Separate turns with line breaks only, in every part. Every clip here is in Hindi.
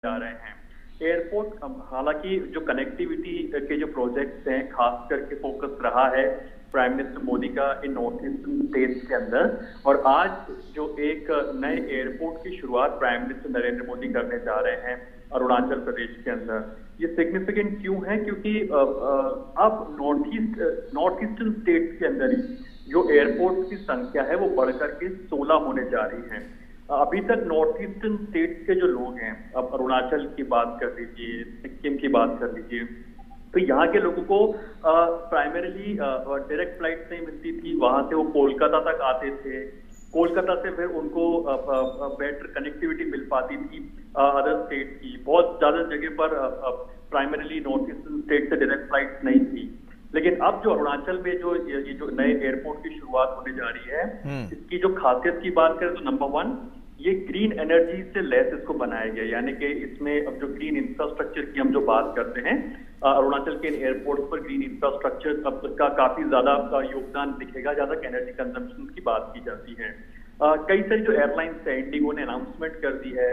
जा रहे हैं। एयरपोर्ट हालांकि जो कनेक्टिविटी के जो प्रोजेक्ट्स हैं खास करके फोकस रहा है प्राइम मिनिस्टर मोदी का इन नॉर्थ ईस्टर्न स्टेट्स के अंदर, और आज जो एक नए एयरपोर्ट की शुरुआत प्राइम मिनिस्टर नरेंद्र मोदी करने जा रहे हैं अरुणाचल प्रदेश के अंदर। ये सिग्निफिकेंट क्यों है? क्योंकि अब नॉर्थ ईस्टर्न स्टेट्स के अंदर ही जो एयरपोर्ट की संख्या है वो बढ़कर के 16 होने जा रही है। अभी तक नॉर्थ ईस्टर्न स्टेट्स के जो लोग हैं, अब अरुणाचल की बात कर लीजिए, सिक्किम की बात कर लीजिए, तो यहाँ के लोगों को प्राइमरीली डायरेक्ट फ्लाइट नहीं मिलती थी। वहां से वो कोलकाता तक आते थे, कोलकाता से फिर उनको बेटर कनेक्टिविटी मिल पाती थी अदर स्टेट की। बहुत ज्यादा जगह पर प्राइमरीली नॉर्थ ईस्टर्न स्टेट से डायरेक्ट फ्लाइट नहीं थी। लेकिन अब जो अरुणाचल में ये जो नए एयरपोर्ट की शुरुआत होने जा रही है, इसकी जो खासियत की बात करें तो नंबर 1, ये ग्रीन एनर्जी से लेस इसको बनाया गया। यानी कि इसमें अब जो ग्रीन इंफ्रास्ट्रक्चर की हम जो बात करते हैं, अरुणाचल के एयरपोर्ट पर ग्रीन इंफ्रास्ट्रक्चर का काफी ज्यादा योगदान दिखेगा जहां तक एनर्जी कंजम्पशन की बात की जाती है। कई सारी जो एयरलाइंस है, इंडिगो ने अनाउंसमेंट कर दी है,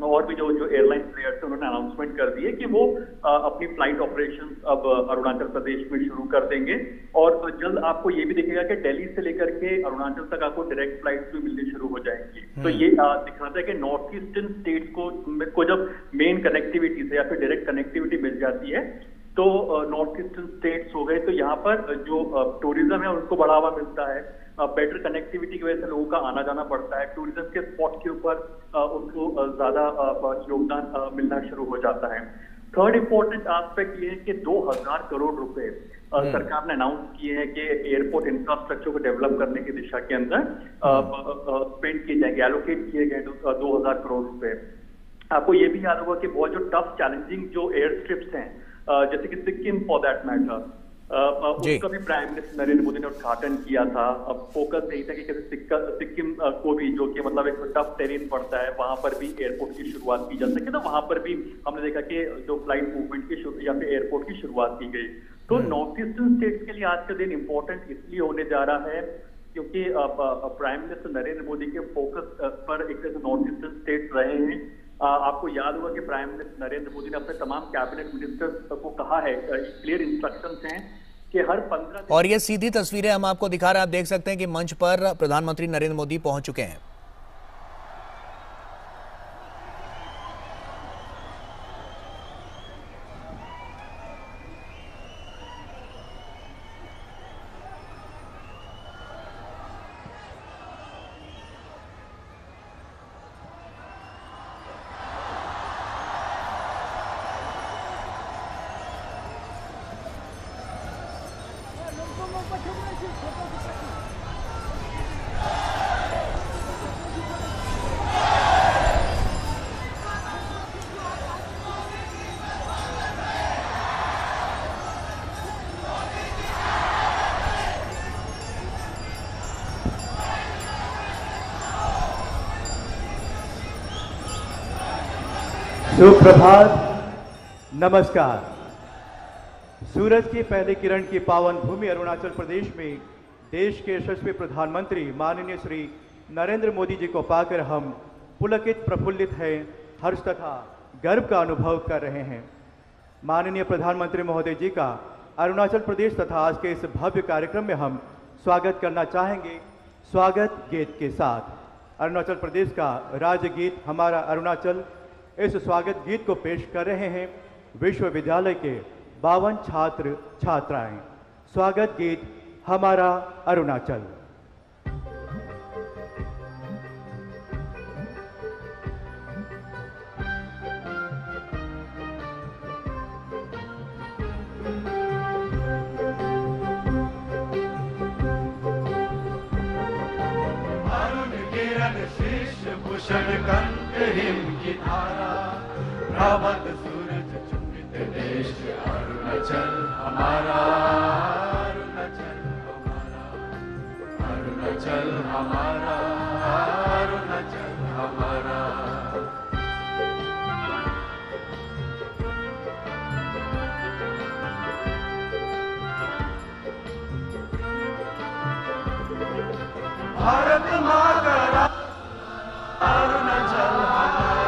और भी जो एयरलाइन प्लेयर्स है उन्होंने अनाउंसमेंट कर दी है कि वो अपनी फ्लाइट ऑपरेशंस अब अरुणाचल प्रदेश में शुरू कर देंगे। और जल्द आपको ये भी दिखेगा कि दिल्ली से लेकर के अरुणाचल तक आपको डायरेक्ट फ्लाइट्स भी मिलनी शुरू हो जाएंगी। तो ये दिखाता है कि नॉर्थ ईस्टर्न स्टेट्स को जब मेन कनेक्टिविटी से या फिर डायरेक्ट कनेक्टिविटी मिल जाती है तो नॉर्थ ईस्टर्न स्टेट्स हो गए, तो यहाँ पर जो टूरिज्म है उनको बढ़ावा मिलता है। बेटर कनेक्टिविटी की वजह से लोगों का आना जाना बढ़ता है, टूरिज्म के स्पॉट के ऊपर उनको ज्यादा योगदान मिलना शुरू हो जाता है। थर्ड इंपॉर्टेंट एस्पेक्ट ये है कि 2000 करोड़ रुपए सरकार ने अनाउंस किए हैं कि एयरपोर्ट इंफ्रास्ट्रक्चर को डेवलप करने की दिशा के अंदर स्पेंड किए जाएंगे, एलोकेट किए गए 2000 करोड़ रुपए। आपको ये भी याद होगा कि बहुत जो टफ चैलेंजिंग जो एयर स्ट्रिप्स हैं, जैसे कि सिक्किम फॉर दैट मैटर, उसका भी प्राइम मिनिस्टर नरेंद्र मोदी ने उद्घाटन किया था। अब फोकस यही था कि कैसे सिक्किम को भी, जो कि मतलब एक टफ टेरेन पड़ता है, वहां पर भी एयरपोर्ट की शुरुआत की जा सके। तो वहां पर भी हमने देखा कि जो फ्लाइट मूवमेंट की या फिर एयरपोर्ट की शुरुआत की गई। तो नॉर्थ ईस्टर्न स्टेट्स के लिए आज का दिन इंपॉर्टेंट इसलिए होने जा रहा है क्योंकि प्राइम मिनिस्टर नरेंद्र मोदी के फोकस पर एक तरह से नॉर्थ ईस्टर्न स्टेट्स रहे हैं। आपको याद होगा कि प्राइम मिनिस्टर नरेंद्र मोदी ने अपने तमाम कैबिनेट मिनिस्टर्स को कहा है, क्लियर इंस्ट्रक्शंस हैं कि हर 15
और ये सीधी तस्वीरें हम आपको दिखा रहे हैं। आप देख सकते हैं कि मंच पर प्रधानमंत्री नरेंद्र मोदी पहुंच चुके हैं।
सुप्रभात, नमस्कार। सूरज की पहली किरण की पावन भूमि अरुणाचल प्रदेश में देश के यशस्वी प्रधानमंत्री माननीय श्री नरेंद्र मोदी जी को पाकर हम पुलकित प्रफुल्लित हैं, हर्ष तथा गर्व का अनुभव कर रहे हैं। माननीय प्रधानमंत्री महोदय जी का अरुणाचल प्रदेश तथा आज के इस भव्य कार्यक्रम में हम स्वागत करना चाहेंगे स्वागत गीत के साथ। अरुणाचल प्रदेश का राज्य गीत हमारा अरुणाचल, इस स्वागत गीत को पेश कर रहे हैं विश्वविद्यालय के 52 छात्र छात्राएं। स्वागत गीत हमारा अरुणाचल।
भूषण कंठ हिम की धारा, प्रवत सूरज चुंबित देश अरुणाचल हमारा, अरुणाचल हमारा, अरुणाचल हमारा, अरुणाचल हमारा। भारत माँ का अरुणाचल हमारा,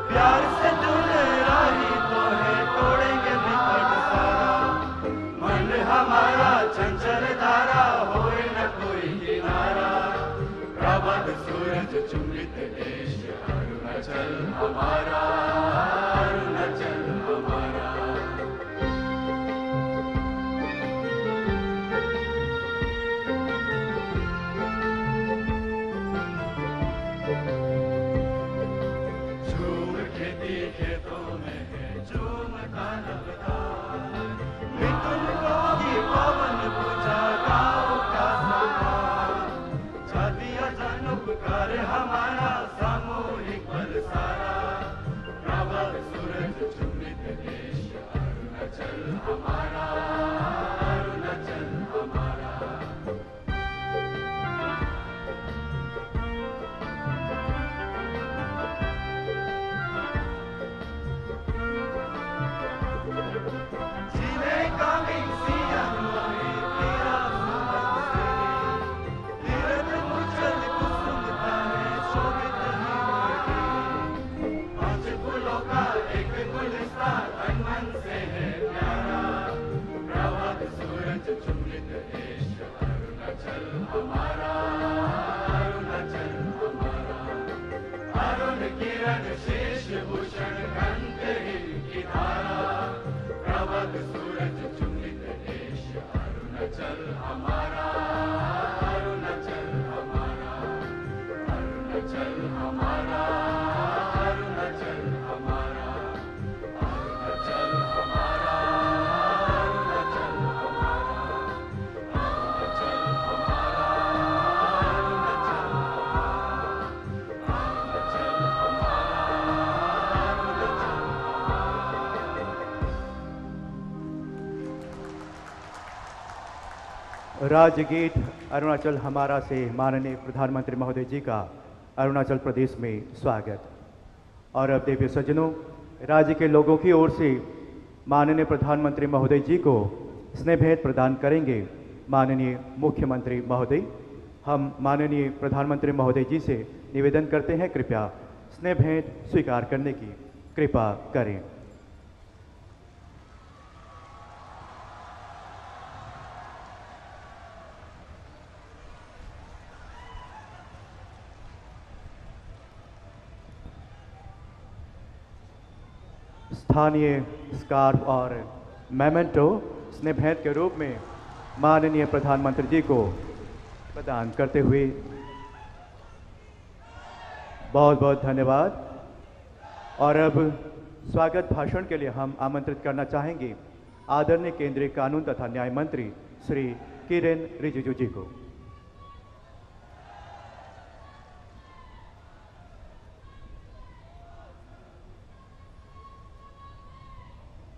प्यार खेती खेतों में है झूमता नवदार। मिथुन योगी पवन पूजा गाँव का समाज, छादिया जन उपकार हमारा सामूहिक बरसारा। प्रबल सूरज चुम्बित देश अरुणाचल हमारा, अरुणाचल हमारा। जिले कामिंग सियान मोहे तेरा सुमन से, तीरथ मुचल कुसुमता है शोभित हिमगी। पांच फूलों का एक गुलिस्तान तन मन से है प्यारा। प्रवत सूरज चुम्बित देश अरुणाचल हमारा, अरुणाचल हमारा। अरुण किरण शेष भूषण कंठ हिम की धारा। प्रवत सूरज चुम्बित देश अरुणाचल हमारा, अरुणाचल हमारा। अरुणाचल हमारा, अरुणाचल हमारा। अरुणाचल हमारा, अरुणाचल हमारा। अरुणाचल हमारा, अरुणाचल हमारा। अरुणाचल हमारा, अरुणाचल
राज्यगीत अरुणाचल हमारा से माननीय प्रधानमंत्री महोदय जी का अरुणाचल प्रदेश में स्वागत। और अब देवी सज्जनों, राज्य के लोगों की ओर से माननीय प्रधानमंत्री महोदय जी को स्नेह भेंट प्रदान करेंगे माननीय मुख्यमंत्री महोदय। हम माननीय प्रधानमंत्री महोदय जी से निवेदन करते हैं, कृपया स्नेह भेंट स्वीकार करने की कृपा करें। स्थानीय स्कार्फ और मेमेंटो स्नेह भेंट के रूप में माननीय प्रधानमंत्री जी को प्रदान करते हुए बहुत बहुत धन्यवाद। और अब स्वागत भाषण के लिए हम आमंत्रित करना चाहेंगे आदरणीय केंद्रीय कानून तथा न्याय मंत्री श्री किरेन रिजिजू जी को।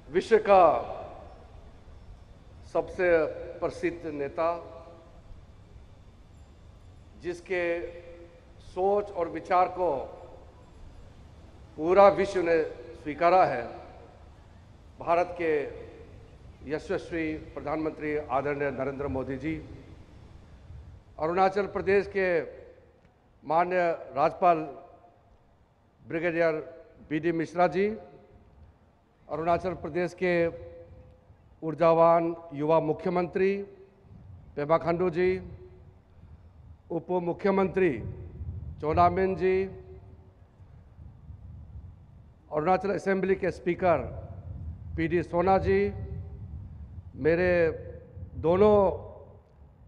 विश्व का सबसे प्रसिद्ध नेता, जिसके सोच और विचार को पूरा विश्व ने स्वीकारा है, भारत के यशस्वी प्रधानमंत्री आदरणीय नरेंद्र मोदी जी, अरुणाचल प्रदेश के माननीय राज्यपाल ब्रिगेडियर बी.डी. मिश्रा जी, अरुणाचल प्रदेश के ऊर्जावान युवा मुख्यमंत्री पेमा खांडू जी, उप मुख्यमंत्री चोना मेन जी, अरुणाचल असेंबली के स्पीकर पी.डी. सोना जी, मेरे दोनों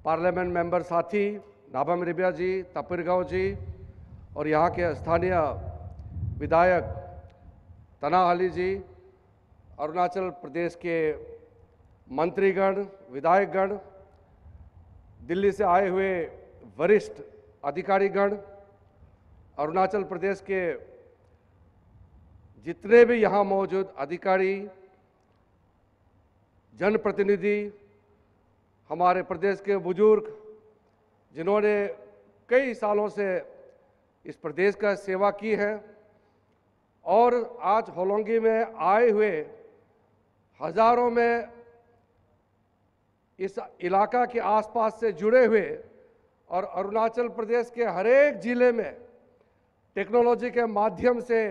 पार्लियामेंट मेंबर साथी नाबम रिबिया जी, तपिरगांव जी, और यहाँ के स्थानीय विधायक तनाहाली जी, अरुणाचल प्रदेश के मंत्रीगण, विधायकगण, दिल्ली से आए हुए वरिष्ठ अधिकारीगण, अरुणाचल प्रदेश के जितने भी यहाँ मौजूद अधिकारी, जनप्रतिनिधि, हमारे प्रदेश के बुजुर्ग जिन्होंने कई सालों से इस प्रदेश का सेवा की है, और आज होलोंगी में आए हुए हजारों में इस इलाका के आसपास से जुड़े हुए और अरुणाचल प्रदेश के हर एक जिले में टेक्नोलॉजी के माध्यम से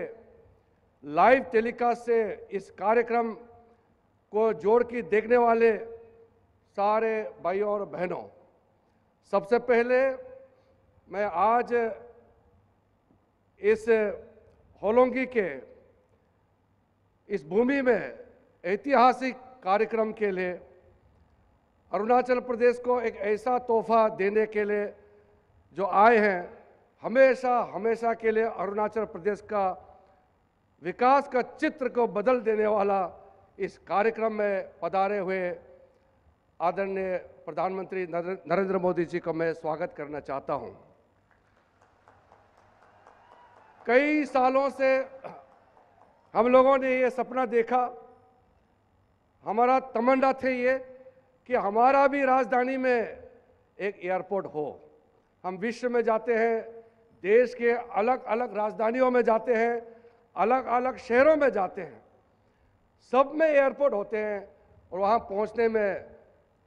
लाइव टेलीकास्ट से इस कार्यक्रम को जोड़ के देखने वाले सारे भाइयों और बहनों, सबसे पहले मैं आज इस होलोंगी के इस भूमि में ऐतिहासिक कार्यक्रम के लिए अरुणाचल प्रदेश को एक ऐसा तोहफा देने के लिए जो आए हैं, हमेशा हमेशा के लिए अरुणाचल प्रदेश का विकास का चित्र को बदल देने वाला इस कार्यक्रम में पधारे हुए आदरणीय प्रधानमंत्री नरेंद्र मोदी जी को मैं स्वागत करना चाहता हूं। कई सालों से हम लोगों ने ये सपना देखा, हमारा तमन्ना थे ये कि हमारा भी राजधानी में एक एयरपोर्ट हो। हम विश्व में जाते हैं, देश के अलग अलग राजधानियों में जाते हैं, अलग अलग शहरों में जाते हैं, सब में एयरपोर्ट होते हैं और वहाँ पहुँचने में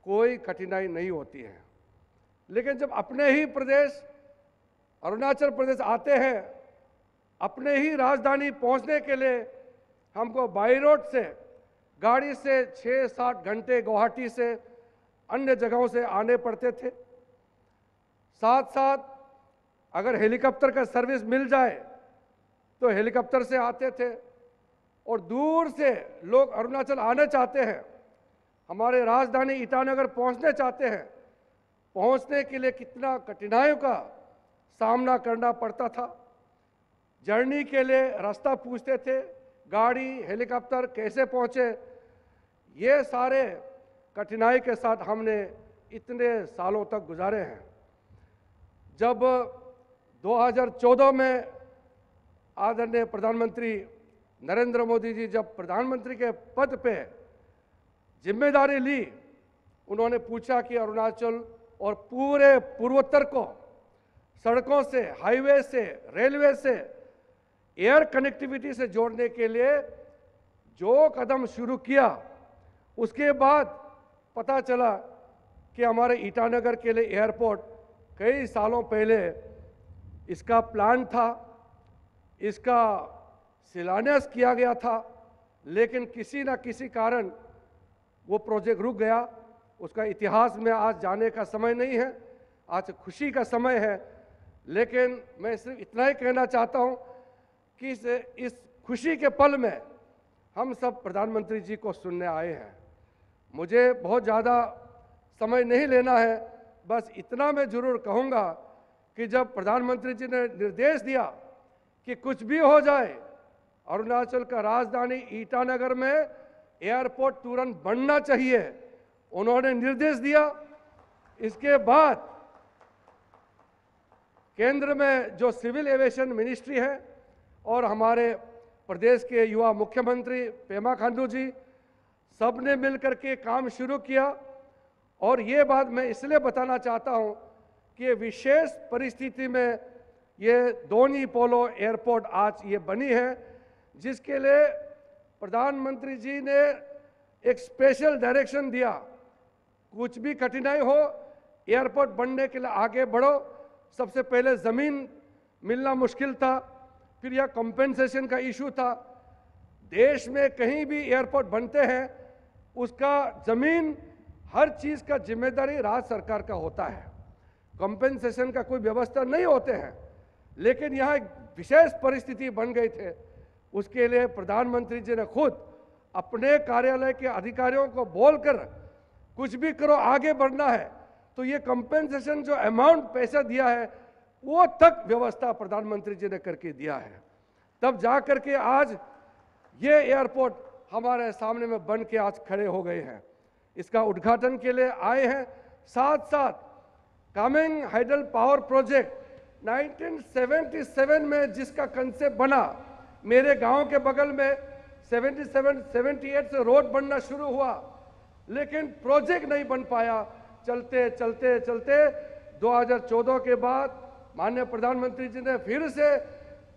कोई कठिनाई नहीं होती है। लेकिन जब अपने ही प्रदेश अरुणाचल प्रदेश आते हैं, अपने ही राजधानी पहुँचने के लिए हमको बाई रोड से गाड़ी से 6-7 घंटे गुवाहाटी से अन्य जगहों से आने पड़ते थे। साथ साथ अगर हेलीकॉप्टर का सर्विस मिल जाए तो हेलीकॉप्टर से आते थे, और दूर से लोग अरुणाचल आना चाहते हैं, हमारे राजधानी ईटानगर पहुंचने चाहते हैं, पहुंचने के लिए कितना कठिनाइयों का सामना करना पड़ता था। जर्नी के लिए रास्ता पूछते थे, गाड़ी हेलीकॉप्टर कैसे पहुंचे, ये सारे कठिनाई के साथ हमने इतने सालों तक गुजारे हैं। जब 2014 में आदरणीय प्रधानमंत्री नरेंद्र मोदी जी जब प्रधानमंत्री के पद पे जिम्मेदारी ली, उन्होंने पूछा कि अरुणाचल और पूरे पूर्वोत्तर को सड़कों से, हाईवे से, रेलवे से, एयर कनेक्टिविटी से जोड़ने के लिए जो कदम शुरू किया, उसके बाद पता चला कि हमारे ईटानगर के लिए एयरपोर्ट कई सालों पहले इसका प्लान था, इसका शिलान्यास किया गया था, लेकिन किसी न किसी कारण वो प्रोजेक्ट रुक गया। उसका इतिहास में आज जाने का समय नहीं है, आज खुशी का समय है। लेकिन मैं सिर्फ इतना ही कहना चाहता हूँ कि इस खुशी के पल में हम सब प्रधानमंत्री जी को सुनने आए हैं। मुझे बहुत ज़्यादा समय नहीं लेना है, बस इतना मैं जरूर कहूँगा कि जब प्रधानमंत्री जी ने निर्देश दिया कि कुछ भी हो जाए, अरुणाचल का राजधानी ईटानगर में एयरपोर्ट तुरंत बनना चाहिए, उन्होंने निर्देश दिया। इसके बाद केंद्र में जो सिविल एविएशन मिनिस्ट्री है और हमारे प्रदेश के युवा मुख्यमंत्री पेमा खांडू जी, सब ने मिलकर के काम शुरू किया। और ये बात मैं इसलिए बताना चाहता हूँ कि ये विशेष परिस्थिति में ये दोनी पोलो एयरपोर्ट आज ये बनी है, जिसके लिए प्रधानमंत्री जी ने एक स्पेशल डायरेक्शन दिया। कुछ भी कठिनाई हो, एयरपोर्ट बनने के लिए आगे बढ़ो। सबसे पहले ज़मीन मिलना मुश्किल था, फिर यह कंपेंसेशन का इशू था। देश में कहीं भी एयरपोर्ट बनते हैं, उसका ज़मीन हर चीज़ का जिम्मेदारी राज्य सरकार का होता है, कंपेंसेशन का कोई व्यवस्था नहीं होते हैं। लेकिन यहाँ एक विशेष परिस्थिति बन गई थे, उसके लिए प्रधानमंत्री जी ने खुद अपने कार्यालय के अधिकारियों को बोलकर कुछ भी करो, आगे बढ़ना है। तो ये कंपेंसेशन जो अमाउंट पैसा दिया है, वो तक व्यवस्था प्रधानमंत्री जी ने करके दिया है। तब जा करके आज ये एयरपोर्ट हमारे सामने में बन के आज खड़े हो गए हैं। इसका उद्घाटन के लिए आए हैं। साथ साथ कामेंग हाइडल पावर प्रोजेक्ट 1977 में जिसका कंसेप्ट बना, मेरे गांव के बगल में 77-78 से रोड बनना शुरू हुआ, लेकिन प्रोजेक्ट नहीं बन पाया। चलते चलते चलते 2014 के बाद माननीय प्रधानमंत्री जी ने फिर से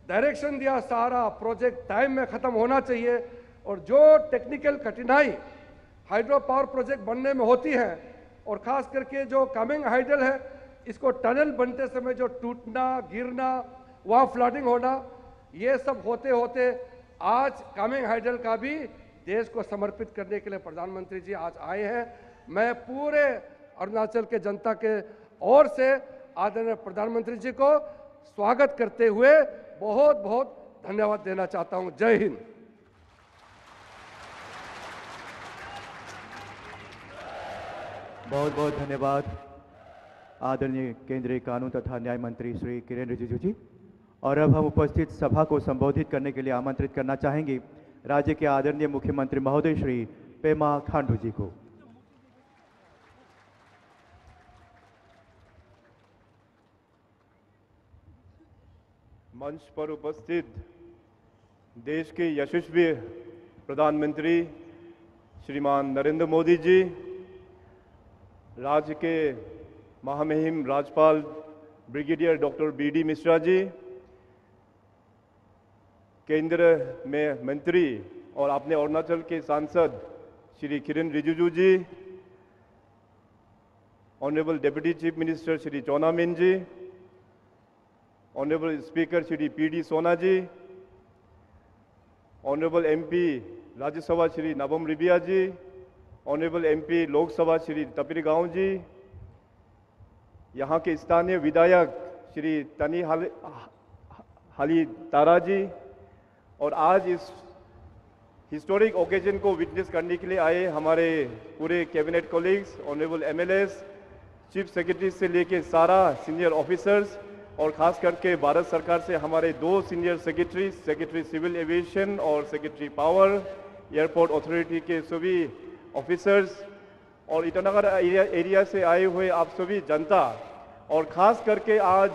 डायरेक्शन दिया, सारा प्रोजेक्ट टाइम में खत्म होना चाहिए। और जो टेक्निकल कठिनाई हाइड्रो पावर प्रोजेक्ट बनने में होती है, और खास करके जो कामेंग हाइडल है, इसको टनल बनते समय जो टूटना, गिरना, वहाँ फ्लडिंग होना, ये सब होते होते आज कामेंग हाइडल का भी देश को समर्पित करने के लिए प्रधानमंत्री जी आज आए हैं। मैं पूरे अरुणाचल के जनता के ओर से आदरणीय प्रधानमंत्री जी को स्वागत करते हुए बहुत बहुत धन्यवाद देना चाहता हूं। जय हिंद।
बहुत बहुत धन्यवाद आदरणीय केंद्रीय कानून तथा न्याय मंत्री श्री किरेन रिजिजू जी। और अब हम उपस्थित सभा को संबोधित करने के लिए आमंत्रित करना चाहेंगे राज्य के आदरणीय मुख्यमंत्री महोदय श्री पेमा खांडू जी को।
मंच पर उपस्थित देश के यशस्वी प्रधानमंत्री श्रीमान नरेंद्र मोदी जी, राज्य के महामहिम राज्यपाल brigadier doctor B D. Mishra ji, केंद्र में मंत्री और अपने अरुणाचल के सांसद Shri Kiren Rijiju ji, honourable deputy chief minister Shri Chowna Mein ji, honourable speaker Shri P D. Sona ji, honourable MP Rajya Sabha Shri Nabam Rebia ji, honourable MP Lok Sabha Shri Tapir Gao ji, यहाँ के स्थानीय विधायक श्री तनी हाली तारा जी, और आज इस हिस्टोरिक ओकेजन को विटनेस करने के लिए आए हमारे पूरे cabinet colleagues, honourable MLAs, chief secretary से लेके सारा सीनियर ऑफिसर्स, और ख़ास करके भारत सरकार से हमारे 2 senior secretary, secretary civil aviation और सेक्रेटरी पावर, एयरपोर्ट अथॉरिटी के सभी ऑफिसर्स, और ईटानगर एरिया से आए हुए आप सभी जनता, और ख़ास करके आज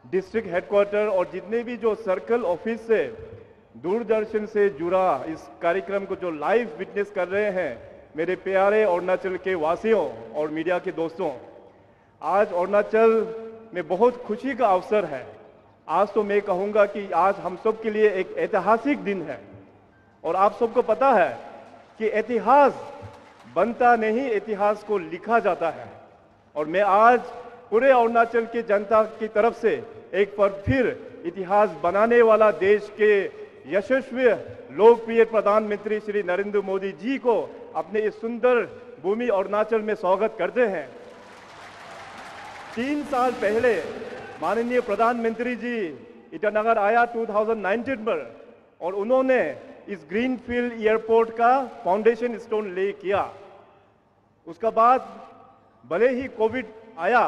डिस्ट्रिक्ट हेडक्वार्टर और जितने भी जो सर्कल ऑफिस से दूरदर्शन से जुड़ा इस कार्यक्रम को जो लाइव विटनेस कर रहे हैं, मेरे प्यारे अरुणाचल के वासियों और मीडिया के दोस्तों, आज अरुणाचल में बहुत खुशी का अवसर है। आज तो मैं कहूँगा कि आज हम सब के लिए एक ऐतिहासिक दिन है, और आप सबको पता है कि इतिहास बनता नहीं, इतिहास को लिखा जाता है। और मैं आज पूरे अरुणाचल की जनता की तरफ से एक बार फिर इतिहास बनाने वाला देश के यशस्वी लोकप्रिय प्रधानमंत्री श्री नरेंद्र मोदी जी को अपने इस सुंदर भूमि अरुणाचल में स्वागत करते हैं। 3 साल पहले माननीय प्रधानमंत्री जी ईटानगर आया 2019 में, और उन्होंने इस ग्रीनफील्ड एयरपोर्ट का फाउंडेशन स्टोन ले किया। उसका बाद भले ही कोविड आया,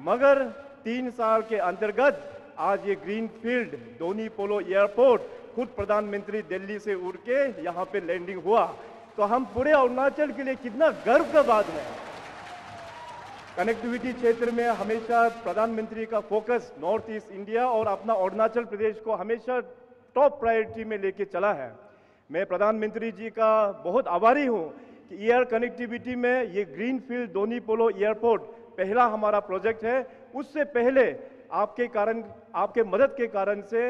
मगर 3 साल के अंतर्गत आज ये ग्रीनफील्ड दोनी पोलो एयरपोर्ट खुद प्रधानमंत्री दिल्ली से उड़ के यहाँ पे लैंडिंग हुआ। तो हम पूरे अरुणाचल के लिए कितना गर्व का बात है। कनेक्टिविटी क्षेत्र में हमेशा प्रधानमंत्री का फोकस नॉर्थ ईस्ट इंडिया और अपना अरुणाचल प्रदेश को हमेशा टॉप प्रायोरिटी में लेके चला है। मैं प्रधानमंत्री जी का बहुत आभारी हूँ कि एयर कनेक्टिविटी में ये ग्रीनफील्ड दोनी पोलो एयरपोर्ट पहला हमारा प्रोजेक्ट है। उससे पहले आपके मदद के कारण से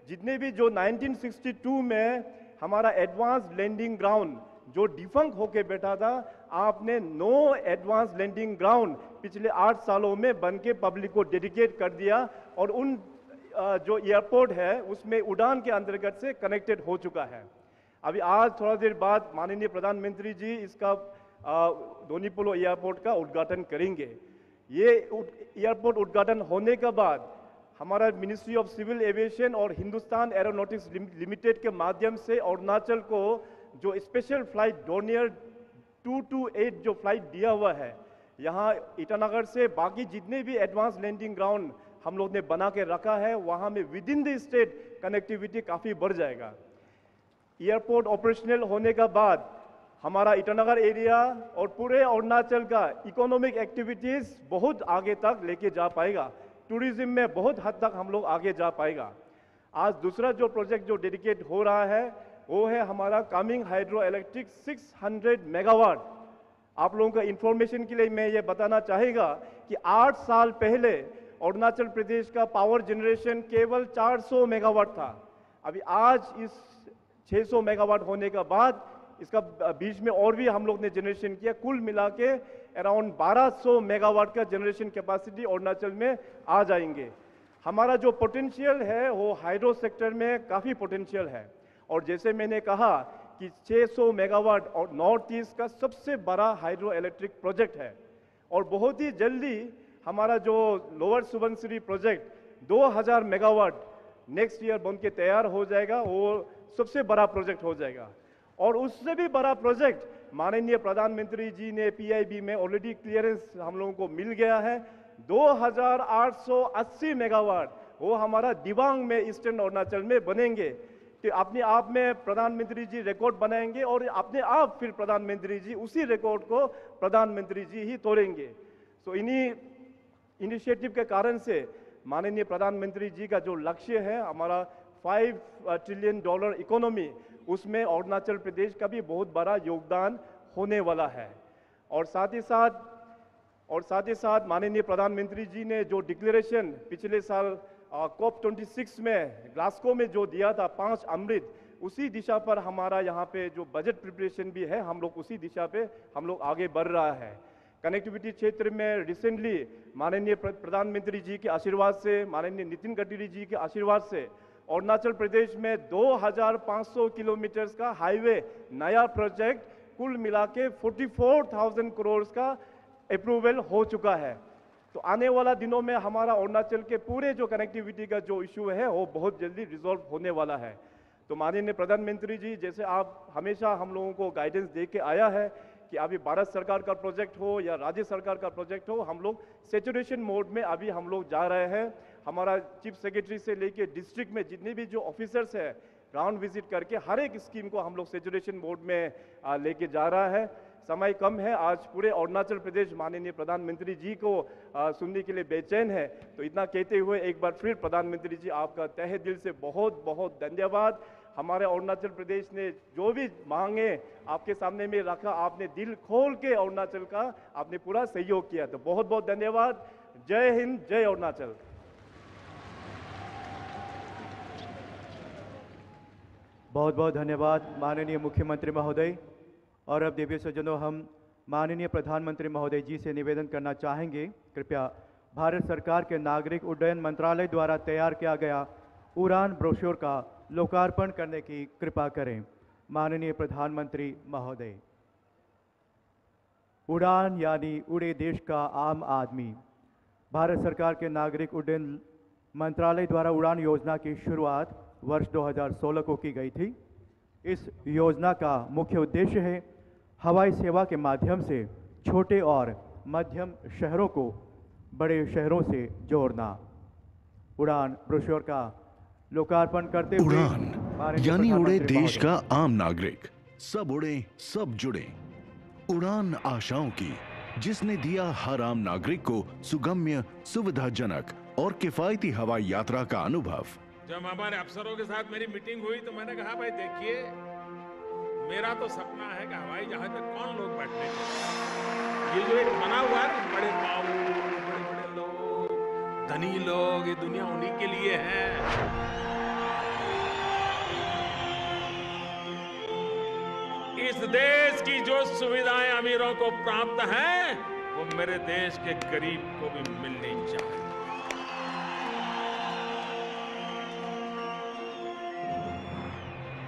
जितने भी जो 1962 में हमारा एडवांस लैंडिंग ग्राउंड जो डिफंक होके बैठा था, आपने 9 एडवांस लैंडिंग ग्राउंड पिछले 8 सालों में बन के पब्लिक को डेडिकेट कर दिया, और उन जो एयरपोर्ट है उसमें उड़ान के अंतर्गत से कनेक्टेड हो चुका है। अभी आज थोड़ा देर बाद माननीय प्रधानमंत्री जी इसका दोनी पोलो एयरपोर्ट का उद्घाटन करेंगे। ये एयरपोर्ट उद्घाटन होने के बाद हमारा मिनिस्ट्री ऑफ सिविल एविएशन और हिंदुस्तान एरोनॉटिक्स लिमिटेड के माध्यम से अरुणाचल को जो स्पेशल फ्लाइट डोर्नियर 228 जो फ्लाइट दिया हुआ है, यहाँ ईटानगर से बाकी जितने भी एडवांस लैंडिंग ग्राउंड हम लोग ने बना के रखा है, वहाँ में with in the state connectivity काफ़ी बढ़ जाएगा। एयरपोर्ट ऑपरेशनल होने के बाद हमारा ईटानगर एरिया और पूरे अरुणाचल का इकोनॉमिक एक्टिविटीज़ बहुत आगे तक लेके जा पाएगा। टूरिज्म में बहुत हद तक हम लोग आगे जा पाएगा। आज दूसरा जो प्रोजेक्ट जो डेडिकेट हो रहा है वो है हमारा कामिंग हाइड्रो इलेक्ट्रिक 600 मेगावाट। आप लोगों का इंफॉर्मेशन के लिए मैं ये बताना चाहेगा कि 8 साल पहले अरुणाचल प्रदेश का पावर जनरेशन केवल 400 मेगावाट था। अभी आज इस 600 मेगावाट होने के बाद इसका बीच में और भी हम लोग ने जनरेशन किया। कुल मिला के अराउंड 1200 मेगावाट का जनरेशन कैपेसिटी अरुणाचल में आ जाएंगे। हमारा जो पोटेंशियल है वो हाइड्रो सेक्टर में काफ़ी पोटेंशियल है, और जैसे मैंने कहा कि 600 मेगावाट और नॉर्थ ईस्ट का सबसे बड़ा हाइड्रो इलेक्ट्रिक प्रोजेक्ट है, और बहुत ही जल्दी हमारा जो lower Subansiri project 2000 megawatt next year बन के तैयार हो जाएगा। वो सबसे बड़ा प्रोजेक्ट हो जाएगा, और उससे भी बड़ा प्रोजेक्ट माननीय प्रधानमंत्री जी ने पीआईबी में ऑलरेडी क्लियरेंस हम लोगों को मिल गया है। 2880 मेगावाट वो हमारा दिबांग में ईस्टर्न अरुणाचल में बनेंगे। कि अपने आप में प्रधानमंत्री जी रिकॉर्ड बनाएंगे और अपने आप फिर प्रधानमंत्री जी उसी रिकॉर्ड को प्रधानमंत्री जी ही तोड़ेंगे। सो इन्हीं इनिशिएटिव के कारण से माननीय प्रधानमंत्री जी का जो लक्ष्य है हमारा $5 ट्रिलियन इकोनॉमी, उसमें अरुणाचल प्रदेश का भी बहुत बड़ा योगदान होने वाला है। और साथ ही साथ माननीय प्रधानमंत्री जी ने जो डिक्लेरेशन पिछले साल COP26 में ग्लासगो में जो दिया था 5 अमृत, उसी दिशा पर हमारा यहाँ पे जो बजट प्रिपरेशन भी है, हम लोग उसी दिशा पे हम लोग आगे बढ़ रहा है। कनेक्टिविटी क्षेत्र में रिसेंटली माननीय प्रधानमंत्री जी के आशीर्वाद से, माननीय नितिन गडकरी जी के आशीर्वाद से अरुणाचल प्रदेश में 2500 किलोमीटर का हाईवे नया प्रोजेक्ट कुल मिला के 44,000 करोड़ का अप्रूवल हो चुका है। तो आने वाला दिनों में हमारा अरुणाचल के पूरे जो कनेक्टिविटी का जो इशू है वो बहुत जल्दी रिजॉल्व होने वाला है। तो माननीय प्रधानमंत्री जी, जैसे आप हमेशा हम लोगों को गाइडेंस दे के आया है कि अभी भारत सरकार का प्रोजेक्ट हो या राज्य सरकार का प्रोजेक्ट हो, हम लोग सैचुरेशन मोड में अभी हम लोग जा रहे हैं। हमारा चीफ सेक्रेटरी से लेके डिस्ट्रिक्ट में जितने भी जो ऑफिसर्स हैं ग्राउंड विजिट करके हर एक स्कीम को हम लोग सैचुरेशन मोड में लेके जा रहा है। समय कम है, आज पूरे अरुणाचल प्रदेश माननीय प्रधानमंत्री जी को सुनने के लिए बेचैन है। तो इतना कहते हुए एक बार फिर प्रधानमंत्री जी आपका तहे दिल से बहुत बहुत धन्यवाद। हमारे अरुणाचल प्रदेश ने जो भी मांगे आपके सामने में रखा, आपने दिल खोल के अरुणाचल का आपने पूरा सहयोग किया, तो बहुत बहुत धन्यवाद। जय हिंद, जय अरुणाचल।
बहुत बहुत धन्यवाद माननीय मुख्यमंत्री महोदय। और अब देवी सज्जनों, हम माननीय प्रधानमंत्री महोदय जी से निवेदन करना चाहेंगे, कृपया भारत सरकार के नागरिक उड्डयन मंत्रालय द्वारा तैयार किया गया उड़ान ब्रोशर का लोकार्पण करने की कृपा करें। माननीय प्रधानमंत्री महोदय। उड़ान यानी उड़े देश का आम आदमी। भारत सरकार के नागरिक उड्डयन मंत्रालय द्वारा उड़ान योजना की शुरुआत वर्ष 2016 को की गई थी। इस योजना का मुख्य उद्देश्य है हवाई सेवा के माध्यम से छोटे और मध्यम शहरों को बड़े शहरों से जोड़ना। उड़ान ब्रोशर का लोकार्पण करते हुए
उड़ान यानी उड़े देश का आम नागरिक। सब उड़े, सब जुड़े। उड़ान आशाओं की, जिसने दिया हर आम नागरिक को सुगम्य, सुविधाजनक और किफायती हवाई यात्रा का अनुभव।
जब हमारे अफसरों के साथ मेरी मीटिंग हुई तो मैंने कहा, भाई देखिए, मेरा तो सपना है कि हवाई जहाज में कौन लोग बैठने के, ये जो एक बना हुआ है, बड़े बाबू, बड़े बड़े लोग, धनी लोग, ये दुनिया उन्हीं के लिए है। इस देश की जो सुविधाएं अमीरों को प्राप्त हैं, वो मेरे देश के गरीब को भी मिलनी चाहिए।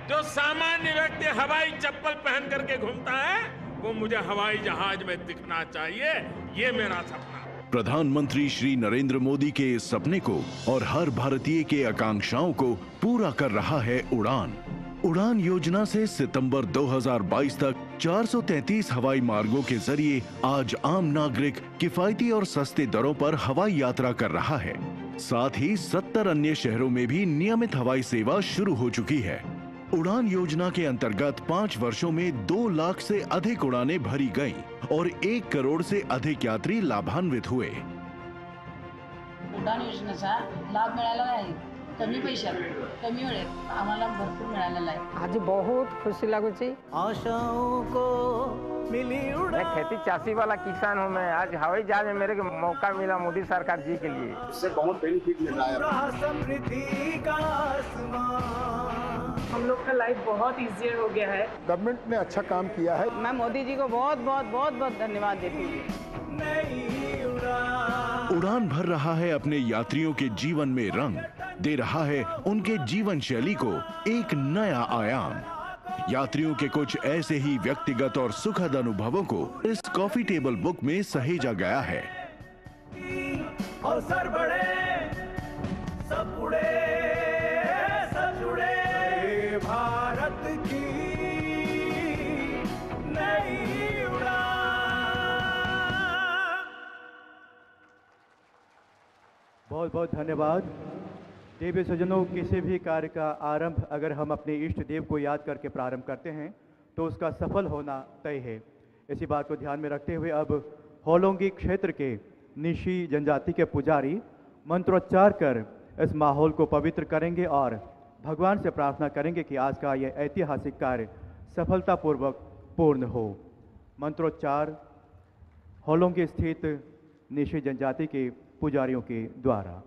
जो सामान्य व्यक्ति हवाई चप्पल पहन करके घूमता है, वो मुझे हवाई जहाज में दिखना चाहिए। ये मेरा सपना है।
प्रधानमंत्री श्री नरेंद्र मोदी के इस सपने को और हर भारतीय के आकांक्षाओं को पूरा कर रहा है उड़ान। उड़ान योजना से सितंबर 2022 तक 433 हवाई मार्गों के जरिए आज आम नागरिक किफायती और सस्ते दरों पर हवाई यात्रा कर रहा है। साथ ही 70 अन्य शहरों में भी नियमित हवाई सेवा शुरू हो चुकी है। उड़ान योजना के अंतर्गत 5 वर्षों में 2 लाख से अधिक उड़ानें भरी गईं और 1 करोड़ से अधिक यात्री लाभान्वित हुए।
उडान योजनेचा लाभ मिळाला आहे। कमी पैशात, कमी वेळेत आम्हाला भरपूर मिळालेला आहे।
आज बहुत खुशी लगुची।
आशाओं को मिली उड़ान।
मैं खेती चासी वाला किसान हूँ। मैं आज हवाई जहाज में मेरे को मौका मिला मोदी सरकार जी के लिए।
इससे बहुत बेनिफिट मिल रहा है।
समृद्धि का आसमान।
हम लोग का लाइफ बहुत इजियर हो गया है।
गवर्नमेंट ने अच्छा काम किया है।
मैं मोदी जी को बहुत बहुत बहुत बहुत धन्यवाद देती हूँ।
उड़ान भर रहा है अपने यात्रियों के जीवन में रंग, दे रहा है उनके जीवन शैली को एक नया आयाम। यात्रियों के कुछ ऐसे ही व्यक्तिगत और सुखद अनुभवों को इस कॉफी टेबल बुक में सहेजा गया है।
अवसर बढ़े, सब उड़े, सब जुड़े, भारत की नई उड़ान।
बहुत बहुत धन्यवाद। देवी सज्जनों, किसी भी कार्य का आरंभ अगर हम अपने इष्ट देव को याद करके प्रारंभ करते हैं तो उसका सफल होना तय है। इसी बात को ध्यान में रखते हुए अब होलोंगी क्षेत्र के निशी जनजाति के पुजारी मंत्रोच्चार कर इस माहौल को पवित्र करेंगे और भगवान से प्रार्थना करेंगे कि आज का यह ऐतिहासिक कार्य सफलतापूर्वक पूर्ण हो। मंत्रोच्चार होलोंगी स्थित निशी जनजाति के पुजारियों के द्वारा।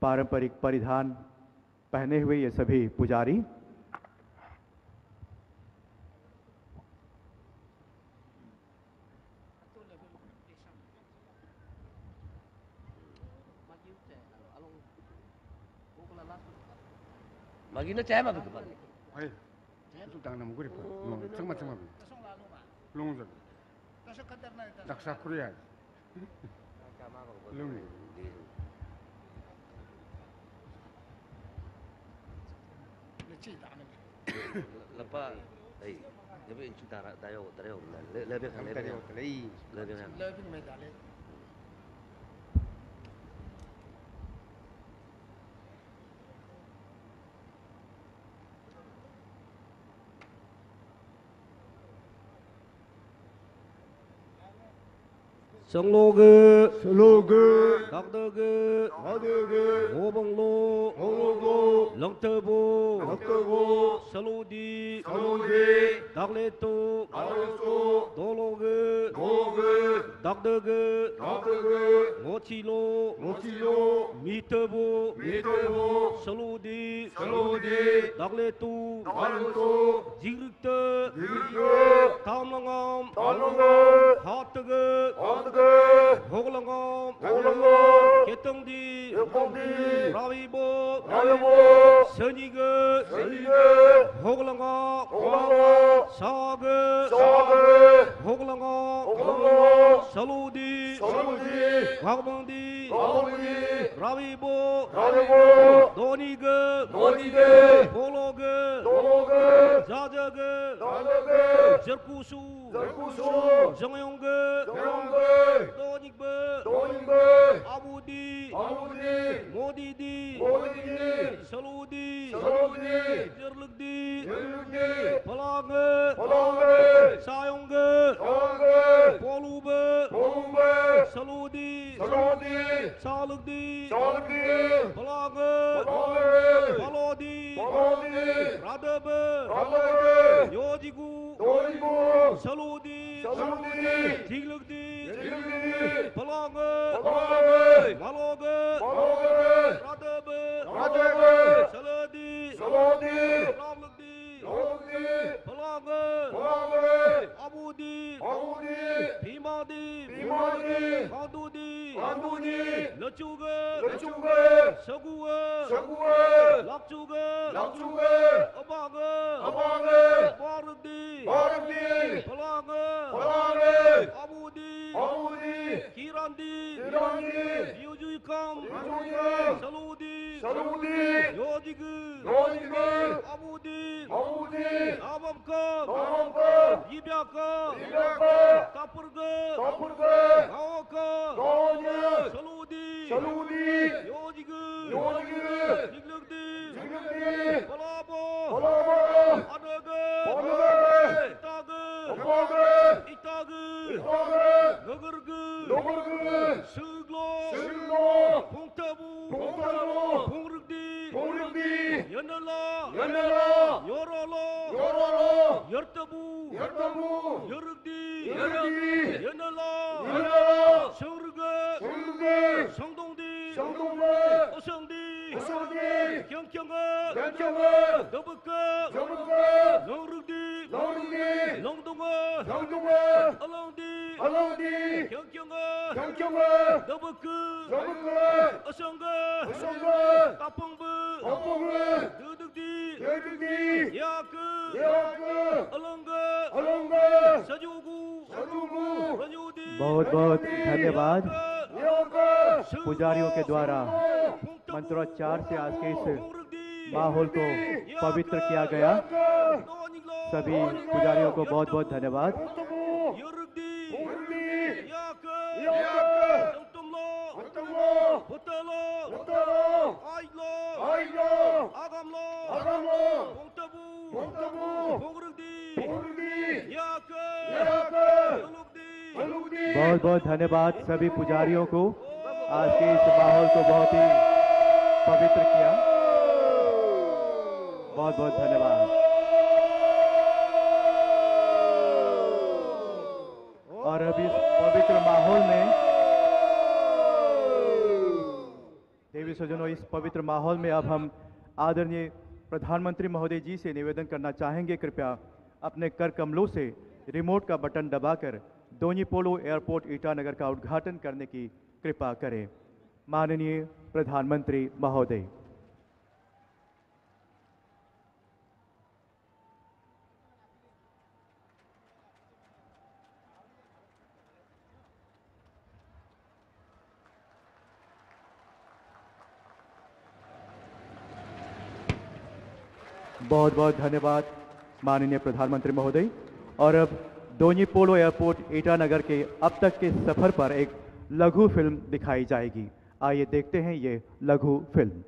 पारंपरिक परिधान पहने हुए ये सभी पुजारी
Lagi nó chém mà được bạn.
Ai. Chúng ta nằm cái gì? Semua. Long rồi. Đặc sắc Korea. Long.
Lepas, tapi chúng ta đã tayo le biết hàng le biết hàng.
Songloge,
Dakdege,
Obonglo, Longtebo, Saludi, Dakleto, Dologe, Dakdege, Mochilo, Mitebo, Saludi, Dakleto, Jirikte, Tamlangam, Hatege, Hoglangom, Ketongdi, Rawibo, Senige, Hoglangom, Sage, Hoglangom, Saludi, Wagmandi, Rawibo, Donige, Pologe, Zajage, Jerkusu, Zongyonge, Donigbe, Abudi, Modidi, Saludi, Jerlugdi, Palange, Sayonge, Polube, Saludi, Salugdi, Palange, Palodi, Radebe, Yojigu, Saludi, Jiglugdi, Palange, Maloge, Radebe, Saludi, Ramlugdi, Palange, Abudi, Pimadi, Handudi, Lachuge, Sague, Lapchuge, Abange, Barugdi, Palange, Abudi, Kirandi, Yujuikam, Saludi, Yojigu, Abudi, Abamka, Yibyaka, Tapurga, Gaoka, Saludi, Yojigu, Jiglugdi, Palabo, Adage, Itage, Gagurgu, Suglo, Pungtabu, Pungrugdi, Yanala, Yorolo, Yartabu, Yarugdi, Yanala, Surga, Songdongdi, Osongdi, Kyangkyanga, Dabuka, Longrugdi, Longdonga, Alongdi, Kyangkyanga, Dabuka, Osonga, Tapongbu, Dudugdi, Yaku,
बहुत बहुत धन्यवाद। पुजारियों के द्वारा मंत्रोच्चार से आज के इस माहौल को पवित्र किया गया। सभी पुजारियों को बहुत बहुत धन्यवाद। बहुत बहुत धन्यवाद सभी पुजारियों को, आज के इस माहौल को बहुत ही पवित्र किया। बहुत बहुत धन्यवाद। और अब इस पवित्र माहौल में देवी सज्जनों, इस पवित्र माहौल में अब हम आदरणीय प्रधानमंत्री महोदय जी से निवेदन करना चाहेंगे, कृपया अपने कर कमलों से रिमोट का बटन दबाकर दोन्यी पोलो एयरपोर्ट ईटानगर का उद्घाटन करने की कृपा करें। माननीय प्रधानमंत्री महोदय। बहुत बहुत धन्यवाद माननीय प्रधानमंत्री महोदय। और अब दोन्यी पोलो एयरपोर्ट ईटानगर के अब तक के सफर पर एक लघु फिल्म दिखाई जाएगी। आइए देखते हैं ये लघु फिल्म।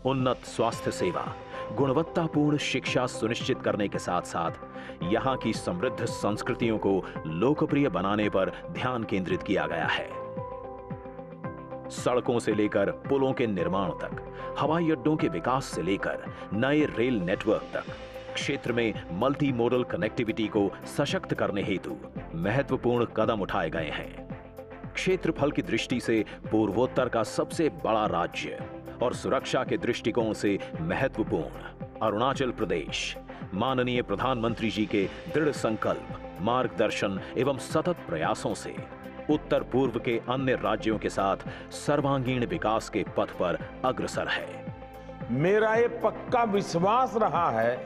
उन्नत स्वास्थ्य सेवा, गुणवत्तापूर्ण शिक्षा सुनिश्चित करने के साथ साथ यहां की समृद्ध संस्कृतियों को लोकप्रिय बनाने पर ध्यान केंद्रित किया गया है। सड़कों से लेकर पुलों के निर्माण तक, हवाई अड्डों के विकास से लेकर नए रेल नेटवर्क तक, क्षेत्र में मल्टी मोडल कनेक्टिविटी को सशक्त करने हेतु महत्वपूर्ण कदम उठाए गए हैं। क्षेत्रफल की दृष्टि से पूर्वोत्तर का सबसे बड़ा राज्य और सुरक्षा के दृष्टिकोण से महत्वपूर्ण अरुणाचल प्रदेश माननीय प्रधानमंत्री जी के दृढ़ संकल्प, मार्गदर्शन एवं सतत प्रयासों से उत्तर पूर्व के अन्य राज्यों के साथ सर्वांगीण विकास के पथ पर अग्रसर है।
मेरा ये पक्का विश्वास रहा है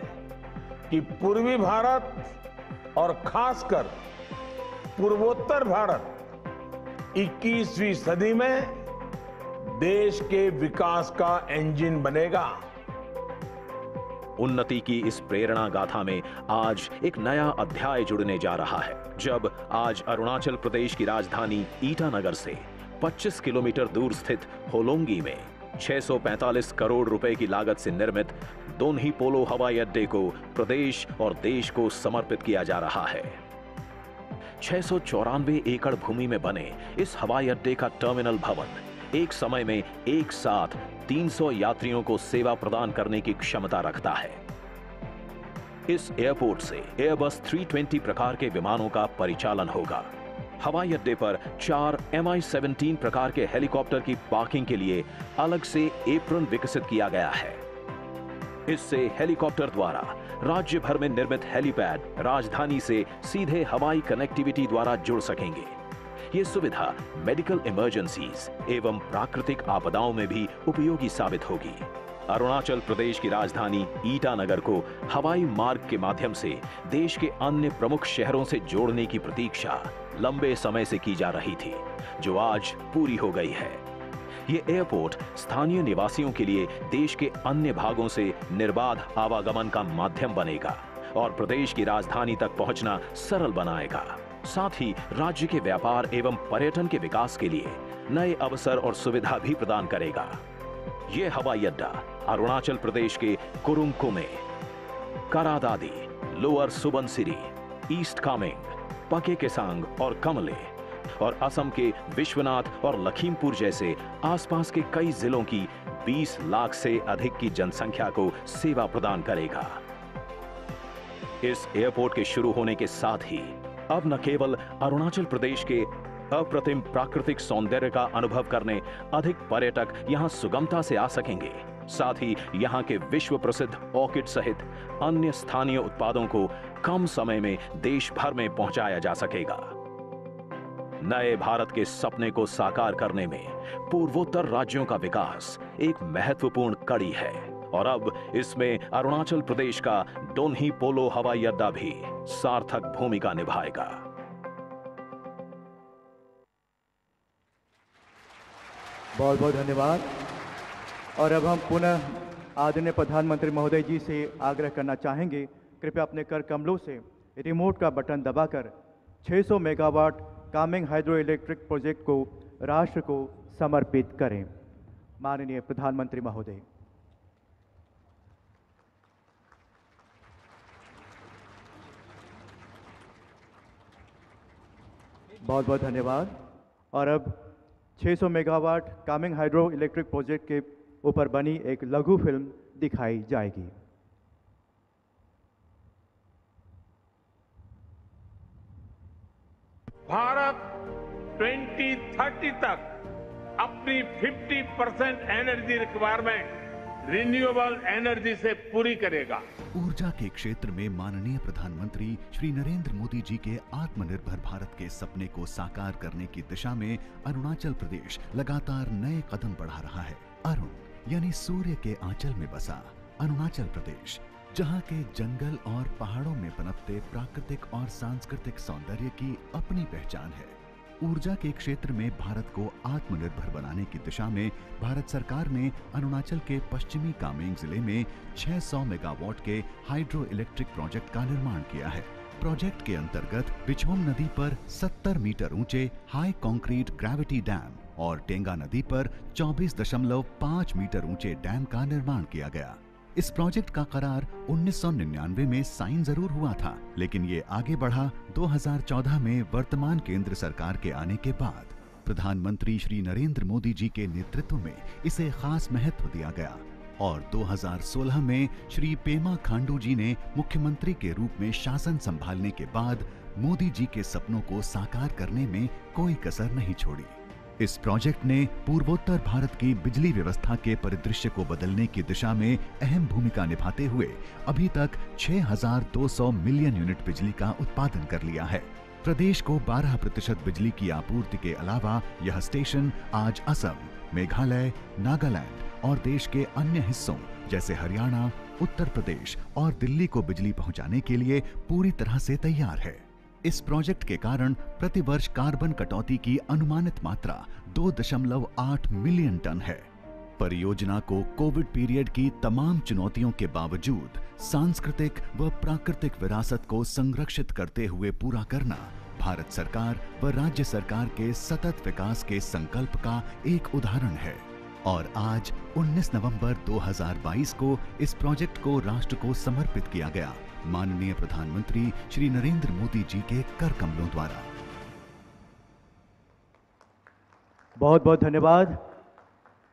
कि पूर्वी भारत और खासकर पूर्वोत्तर भारत 21वीं सदी में देश के विकास का इंजन बनेगा।
उन्नति की इस प्रेरणा गाथा में आज एक नया अध्याय जुड़ने जा रहा है, जब आज अरुणाचल प्रदेश की राजधानी ईटानगर से 25 किलोमीटर दूर स्थित होलोंगी में 645 करोड़ रुपए की लागत से निर्मित दोन्ही पोलो हवाई अड्डे को प्रदेश और देश को समर्पित किया जा रहा है। 694 एकड़ भूमि में बने इस हवाई अड्डे का टर्मिनल भवन एक समय में एक साथ 300 यात्रियों को सेवा प्रदान करने की क्षमता रखता है। इस एयरपोर्ट से एयरबस 320 प्रकार के विमानों का परिचालन होगा। हवाई अड्डे पर 4 Mi-17 प्रकार के हेलीकॉप्टर की पार्किंग के लिए अलग से एप्रन विकसित किया गया है। इससे हेलीकॉप्टर द्वारा राज्य भर में निर्मित हेलीपैड राजधानी से सीधे हवाई कनेक्टिविटी द्वारा जुड़ सकेंगे। ये सुविधा मेडिकल इमरजेंसीज एवं प्राकृतिक आपदाओं में भी उपयोगी साबित होगी। अरुणाचल प्रदेश की राजधानी ईटानगर को हवाई मार्ग के माध्यम से देश के अन्य प्रमुख शहरों से जोड़ने की प्रतीक्षा लंबे समय से की जा रही थी, जो आज पूरी हो गई है। ये एयरपोर्ट स्थानीय निवासियों के लिए देश के अन्य भागों से निर्बाध आवागमन का माध्यम बनेगा और प्रदेश की राजधानी तक पहुंचना सरल बनाएगा। साथ ही राज्य के व्यापार एवं पर्यटन के विकास के लिए नए अवसर और सुविधा भी प्रदान करेगा। ये हवाई अड्डा अरुणाचल प्रदेश के कुरुंग कुमे, करादादी, लोअर सुबनसिरी, ईस्ट कामेंग, पके केसांग और कमले और असम के विश्वनाथ और लखीमपुर जैसे आसपास के कई जिलों की 20 लाख से अधिक की जनसंख्या को सेवा प्रदान करेगा। इस एयरपोर्ट के शुरू होने के साथ ही अब न केवल अरुणाचल प्रदेश के अप्रतिम प्राकृतिक सौंदर्य का अनुभव करने अधिक पर्यटक यहां सुगमता से आ सकेंगे, साथ ही यहां के विश्व प्रसिद्ध ऑर्किड सहित अन्य स्थानीय उत्पादों को कम समय में देश भर में पहुंचाया जा सकेगा। नए भारत के सपने को साकार करने में पूर्वोत्तर राज्यों का विकास एक महत्वपूर्ण कड़ी है और अब इसमें अरुणाचल प्रदेश का डोन्ही पोलो हवाई अड्डा भी सार्थक भूमिका निभाएगा।
बहुत बहुत धन्यवाद। और अब हम पुनः आदरणीय प्रधानमंत्री महोदय जी से आग्रह करना चाहेंगे, कृपया अपने कर कमलों से रिमोट का बटन दबाकर 600 megawatt Kameng hydro electric project को राष्ट्र को समर्पित करें। माननीय प्रधानमंत्री महोदय। बहुत बहुत धन्यवाद। और अब 600 megawatt Kameng hydro electric project के ऊपर बनी एक लघु फिल्म दिखाई जाएगी।
भारत 2030 तक अपनी 50% एनर्जी रिक्वायरमेंट रिन्यूएबल एनर्जी से पूरी करेगा।
ऊर्जा के क्षेत्र में माननीय प्रधानमंत्री श्री नरेंद्र मोदी जी के आत्मनिर्भर भारत के सपने को साकार करने की दिशा में अरुणाचल प्रदेश लगातार नए कदम बढ़ा रहा है। अरुण यानी सूर्य के आंचल में बसा अरुणाचल प्रदेश, जहां के जंगल और पहाड़ों में पनपते प्राकृतिक और सांस्कृतिक सौंदर्य की अपनी पहचान है। ऊर्जा के क्षेत्र में भारत को आत्मनिर्भर बनाने की दिशा में भारत सरकार ने अरुणाचल के पश्चिमी कामेंग जिले में 600 मेगावाट के हाइड्रो इलेक्ट्रिक प्रोजेक्ट का निर्माण किया है। प्रोजेक्ट के अंतर्गत बिछोम नदी पर 70 मीटर ऊंचे हाई कंक्रीट ग्रेविटी डैम और टेंगा नदी पर 24.5 मीटर ऊंचे डैम का निर्माण किया गया। इस प्रोजेक्ट का करार 1999 में साइन जरूर हुआ था, लेकिन ये आगे बढ़ा 2014 में वर्तमान केंद्र सरकार के आने के बाद। प्रधानमंत्री श्री नरेंद्र मोदी जी के नेतृत्व में इसे खास महत्व दिया गया और 2016 में श्री पेमा खांडू जी ने मुख्यमंत्री के रूप में शासन संभालने के बाद मोदी जी के सपनों को साकार करने में कोई कसर नहीं छोड़ी। इस प्रोजेक्ट ने पूर्वोत्तर भारत की बिजली व्यवस्था के परिदृश्य को बदलने की दिशा में अहम भूमिका निभाते हुए अभी तक 6,200 मिलियन यूनिट बिजली का उत्पादन कर लिया है। प्रदेश को 12% बिजली की आपूर्ति के अलावा यह स्टेशन आज असम, मेघालय, नागालैंड और देश के अन्य हिस्सों जैसे हरियाणा, उत्तर प्रदेश और दिल्ली को बिजली पहुंचाने के लिए पूरी तरह से तैयार है। इस प्रोजेक्ट के कारण प्रतिवर्ष कार्बन कटौती की अनुमानित मात्रा 2.8 मिलियन टन है। परियोजना को कोविड पीरियड की तमाम चुनौतियों के बावजूद सांस्कृतिक व प्राकृतिक विरासत को संरक्षित करते हुए पूरा करना भारत सरकार व राज्य सरकार के सतत विकास के संकल्प का एक उदाहरण है। और आज 19 नवंबर 2022 को इस प्रोजेक्ट को राष्ट्र को समर्पित किया गया माननीय प्रधानमंत्री श्री नरेंद्र मोदी जी के कर कमलों द्वारा।
बहुत बहुत धन्यवाद।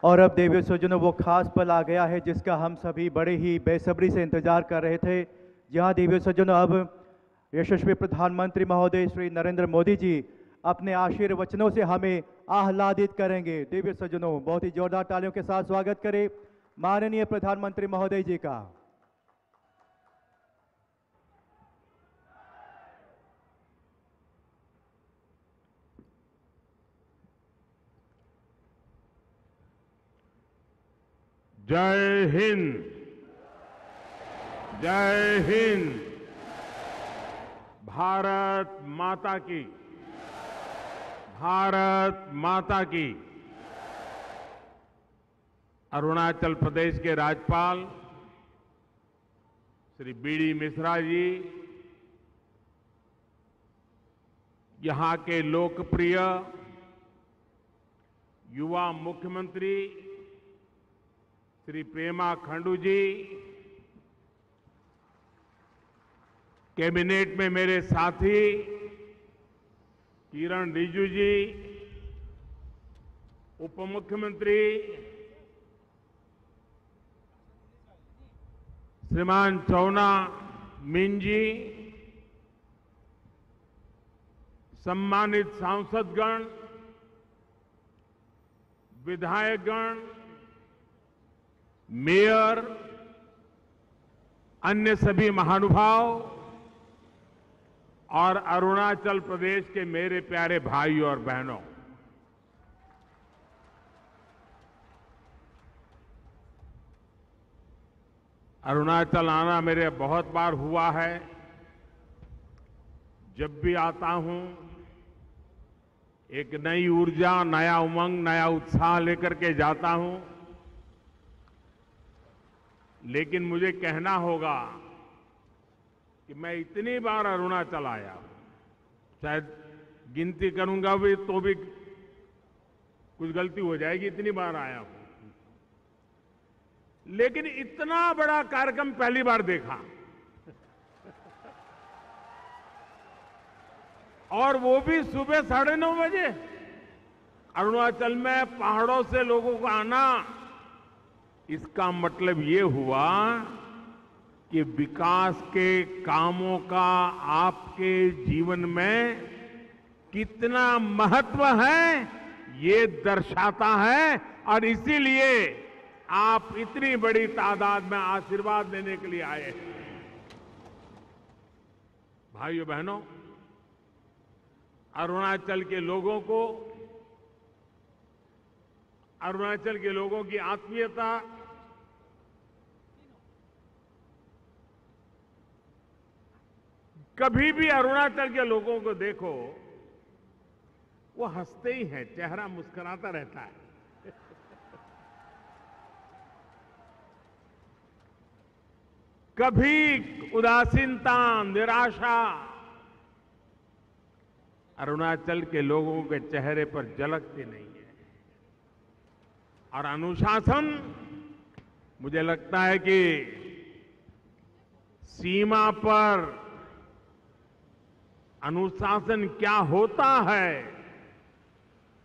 और अब देवी सज्जनों, वो खास पल आ गया है जिसका हम सभी बड़े ही बेसब्री से इंतजार कर रहे थे। जहां देवी सज्जनों अब यशस्वी प्रधानमंत्री महोदय श्री नरेंद्र मोदी जी अपने आशीर्वचनों से हमें आह्लादित करेंगे। देवी सज्जनों, बहुत ही जोरदार तालियों के साथ स्वागत करें माननीय प्रधानमंत्री महोदय जी का।
जय हिंद, जय हिंद। भारत माता की, भारत माता की। अरुणाचल प्रदेश के राज्यपाल श्री बीडी मिश्रा जी, यहां के लोकप्रिय युवा मुख्यमंत्री श्री पेमा खांडू जी, कैबिनेट में मेरे साथी किरण रिजिजू जी, उप मुख्यमंत्री श्रीमान चौना मीन जी, सम्मानित सांसदगण, विधायकगण, मेयर, अन्य सभी महानुभाव और अरुणाचल प्रदेश के मेरे प्यारे भाइयों और बहनों, अरुणाचल आना मेरे बहुत बार हुआ है। जब भी आता हूं एक नई ऊर्जा, नया उमंग, नया उत्साह लेकर के जाता हूं। लेकिन मुझे कहना होगा कि मैं इतनी बार अरुणाचल आया, शायद गिनती करूंगा भी तो भी कुछ गलती हो जाएगी, इतनी बार आया हूं, लेकिन इतना बड़ा कार्यक्रम पहली बार देखा। और वो भी सुबह 9:30 बजे। अरुणाचल में पहाड़ों से लोगों को आना, इसका मतलब ये हुआ कि विकास के कामों का आपके जीवन में कितना महत्व है, ये दर्शाता है। और इसीलिए आप इतनी बड़ी तादाद में आशीर्वाद देने के लिए आए हैं। भाइयों बहनों, अरुणाचल के लोगों को, अरुणाचल के लोगों की आत्मीयता कभी भी अरुणाचल के लोगों को देखो, वो हंसते ही हैं, चेहरा मुस्कुराता रहता है। कभी उदासीनता, निराशा अरुणाचल के लोगों के चेहरे पर झलकती नहीं है। और अनुशासन, मुझे लगता है कि सीमा पर अनुशासन क्या होता है,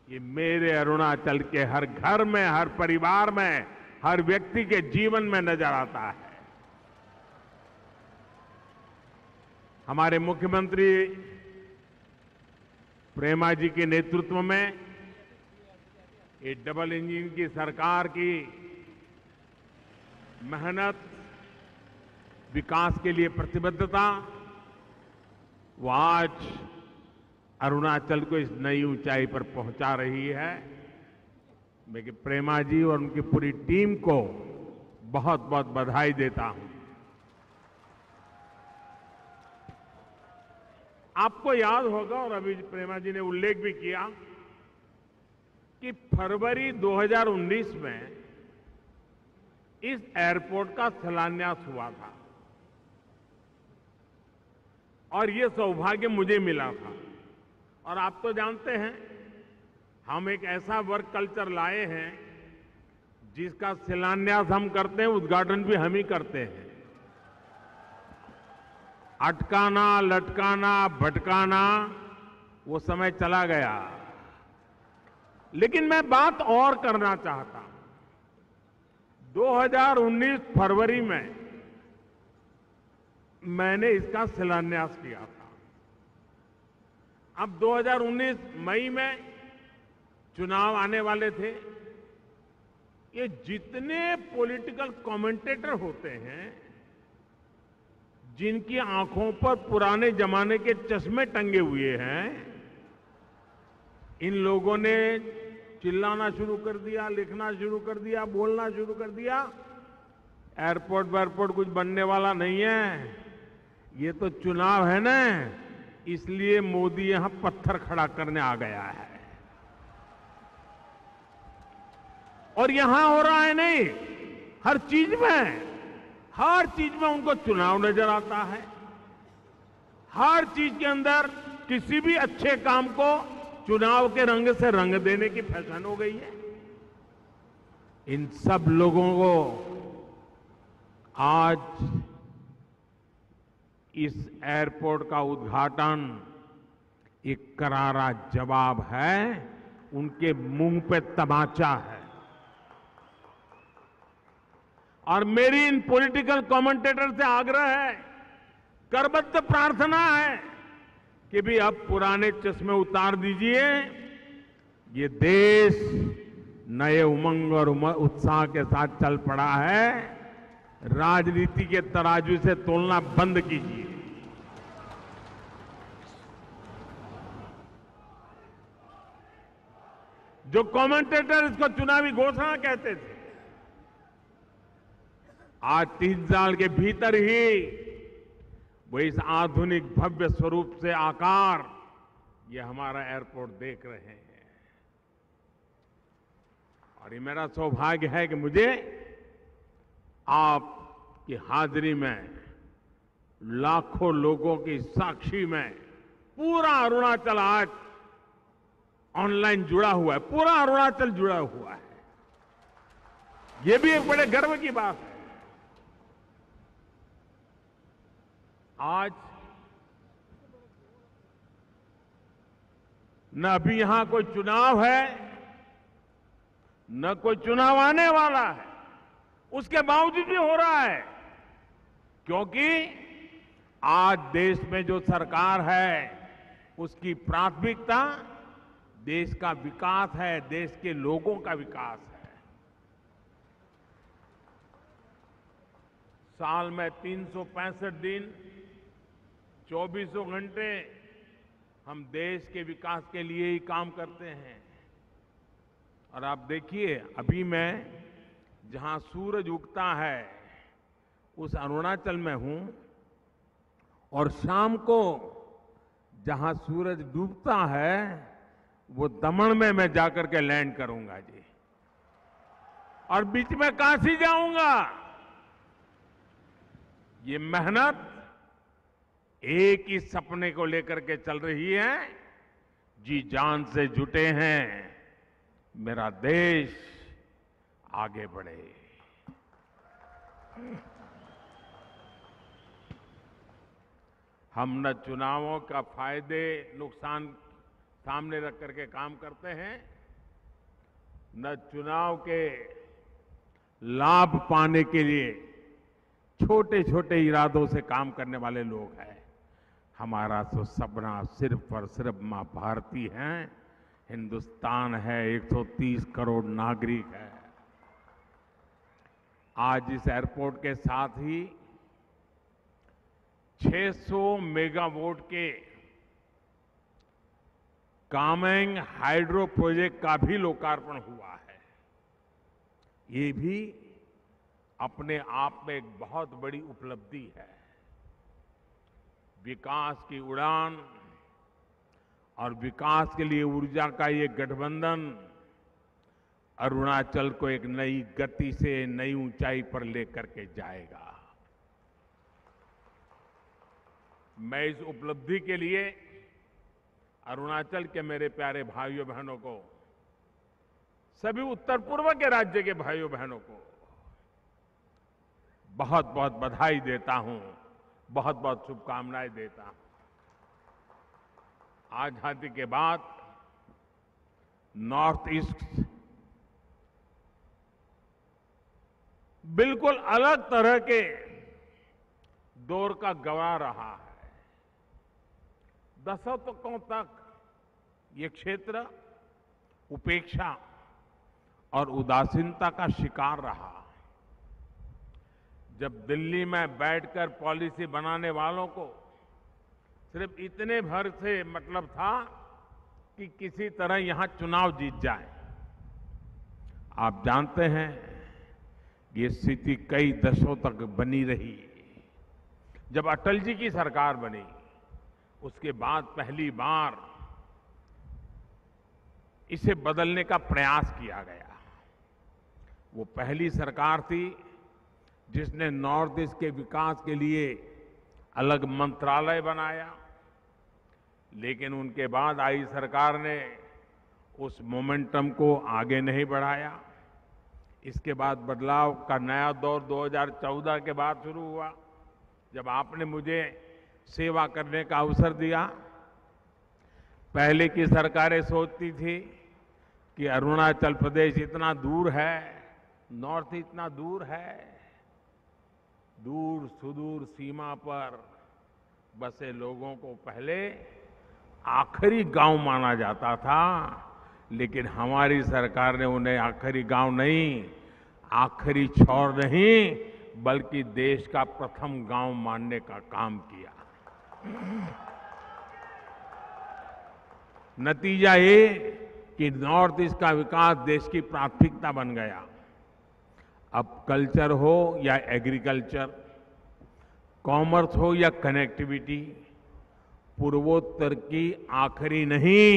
ये मेरे अरुणाचल के हर घर में, हर परिवार में, हर व्यक्ति के जीवन में नजर आता है। हमारे मुख्यमंत्री प्रेमा जी के नेतृत्व में ये डबल इंजन की सरकार की मेहनत, विकास के लिए प्रतिबद्धता, वो आज अरुणाचल को इस नई ऊंचाई पर पहुंचा रही है। मैं कि प्रेमा जी और उनकी पूरी टीम को बहुत बहुत बधाई देता हूं। आपको याद होगा, और अभी प्रेमा जी ने उल्लेख भी किया, कि फरवरी 2019 में इस एयरपोर्ट का शिलान्यास हुआ था और ये सौभाग्य मुझे मिला था। और आप तो जानते हैं, हम एक ऐसा वर्क कल्चर लाए हैं जिसका शिलान्यास हम करते हैं, उद्घाटन भी हम ही करते हैं। अटकाना, लटकाना, भटकाना, वो समय चला गया। लेकिन मैं बात और करना चाहता हूं। 2019 फरवरी में मैंने इसका शिलान्यास किया था। अब 2019 मई में चुनाव आने वाले थे। ये जितने पॉलिटिकल कमेंटेटर होते हैं, जिनकी आंखों पर पुराने जमाने के चश्मे टंगे हुए हैं, इन लोगों ने चिल्लाना शुरू कर दिया, लिखना शुरू कर दिया, बोलना शुरू कर दिया, एयरपोर्ट वेयरपोर्ट कुछ बनने वाला नहीं है, ये तो चुनाव है ना, इसलिए मोदी यहां पत्थर खड़ा करने आ गया है। और यहां हो रहा है नहीं, हर चीज में उनको चुनाव नजर आता है। हर चीज के अंदर किसी भी अच्छे काम को चुनाव के रंग से रंग देने की फैशन हो गई है। इन सब लोगों को आज इस एयरपोर्ट का उद्घाटन, एक करारा जवाब है, उनके मुंह पे तमाचा है। और मेरी इन पॉलिटिकल कमेंटेटर से आग्रह है, करबद्ध प्रार्थना है कि भी अब पुराने चश्मे उतार दीजिए। ये देश नए उमंग और उत्साह के साथ चल पड़ा है। राजनीति के तराजू से तोलना बंद कीजिए। जो कमेंटेटर इसको चुनावी घोषणा कहते थे, आज 3 साल के भीतर ही वो इस आधुनिक भव्य स्वरूप से आकार ये हमारा एयरपोर्ट देख रहे हैं। और ये मेरा सौभाग्य है कि मुझे आपकी हाजिरी में, लाखों लोगों की साक्षी में पूरा अरुणाचल आज ऑनलाइन जुड़ा हुआ है। पूरा अरुणाचल जुड़ा हुआ है। ये भी एक बड़े गर्व की बात है। आज न अभी यहां कोई चुनाव है, न कोई चुनाव आने वाला है, उसके बावजूद भी हो रहा है, क्योंकि आज देश में जो सरकार है उसकी प्राथमिकता देश का विकास है, देश के लोगों का विकास है। साल में 365 दिन 24 घंटे हम देश के विकास के लिए ही काम करते हैं। और आप देखिए, अभी मैं जहां सूरज उगता है उस अरुणाचल में हूं, और शाम को जहां सूरज डूबता है वो दमन में मैं जाकर के लैंड करूंगा जी। और बीच में काशी जाऊंगा। ये मेहनत एक ही सपने को लेकर के चल रही है, जी जान से जुटे हैं, मेरा देश आगे बढ़े। हम न चुनावों का फायदे नुकसान सामने रख करके काम करते हैं, न चुनाव के लाभ पाने के लिए छोटे छोटे इरादों से काम करने वाले लोग हैं। हमारा तो सपना सिर्फ और सिर्फ मां भारती हैं, हिंदुस्तान है, 130 करोड़ नागरिक है। आज इस एयरपोर्ट के साथ ही 600 मेगावाट के कामेंग हाइड्रो प्रोजेक्ट का भी लोकार्पण हुआ है। ये भी अपने आप में एक बहुत बड़ी उपलब्धि है। विकास की उड़ान और विकास के लिए ऊर्जा का ये गठबंधन अरुणाचल को एक नई गति से नई ऊंचाई पर लेकर के जाएगा। मैं इस उपलब्धि के लिए अरुणाचल के मेरे प्यारे भाइयों बहनों को, सभी उत्तर पूर्व के राज्य के भाइयों बहनों को बहुत बहुत बधाई देता हूं, बहुत बहुत शुभकामनाएं देता हूं। आजादी के बाद नॉर्थ ईस्ट बिल्कुल अलग तरह के दौर का गवाह रहा है। दशकों तक ये क्षेत्र उपेक्षा और उदासीनता का शिकार रहा। जब दिल्ली में बैठकर पॉलिसी बनाने वालों को सिर्फ इतने भर से मतलब था कि किसी तरह यहां चुनाव जीत जाए। आप जानते हैं ये स्थिति कई दशकों तक बनी रही। जब अटल जी की सरकार बनी उसके बाद पहली बार इसे बदलने का प्रयास किया गया। वो पहली सरकार थी जिसने नॉर्थ ईस्ट के विकास के लिए अलग मंत्रालय बनाया, लेकिन उनके बाद आई सरकार ने उस मोमेंटम को आगे नहीं बढ़ाया। इसके बाद बदलाव का नया दौर 2014 के बाद शुरू हुआ, जब आपने मुझे सेवा करने का अवसर दिया। पहले की सरकारें सोचती थी कि अरुणाचल प्रदेश इतना दूर है, नॉर्थ इतना दूर है, दूर सुदूर सीमा पर बसे लोगों को पहले आखिरी गांव माना जाता था, लेकिन हमारी सरकार ने उन्हें आखिरी गांव नहीं, आखिरी छोर नहीं, बल्कि देश का प्रथम गांव मानने का काम किया। नतीजा ये कि नॉर्थ ईस्ट का विकास देश की प्राथमिकता बन गया। अब कल्चर हो या एग्रीकल्चर, कॉमर्स हो या कनेक्टिविटी, पूर्वोत्तर की आखिरी नहीं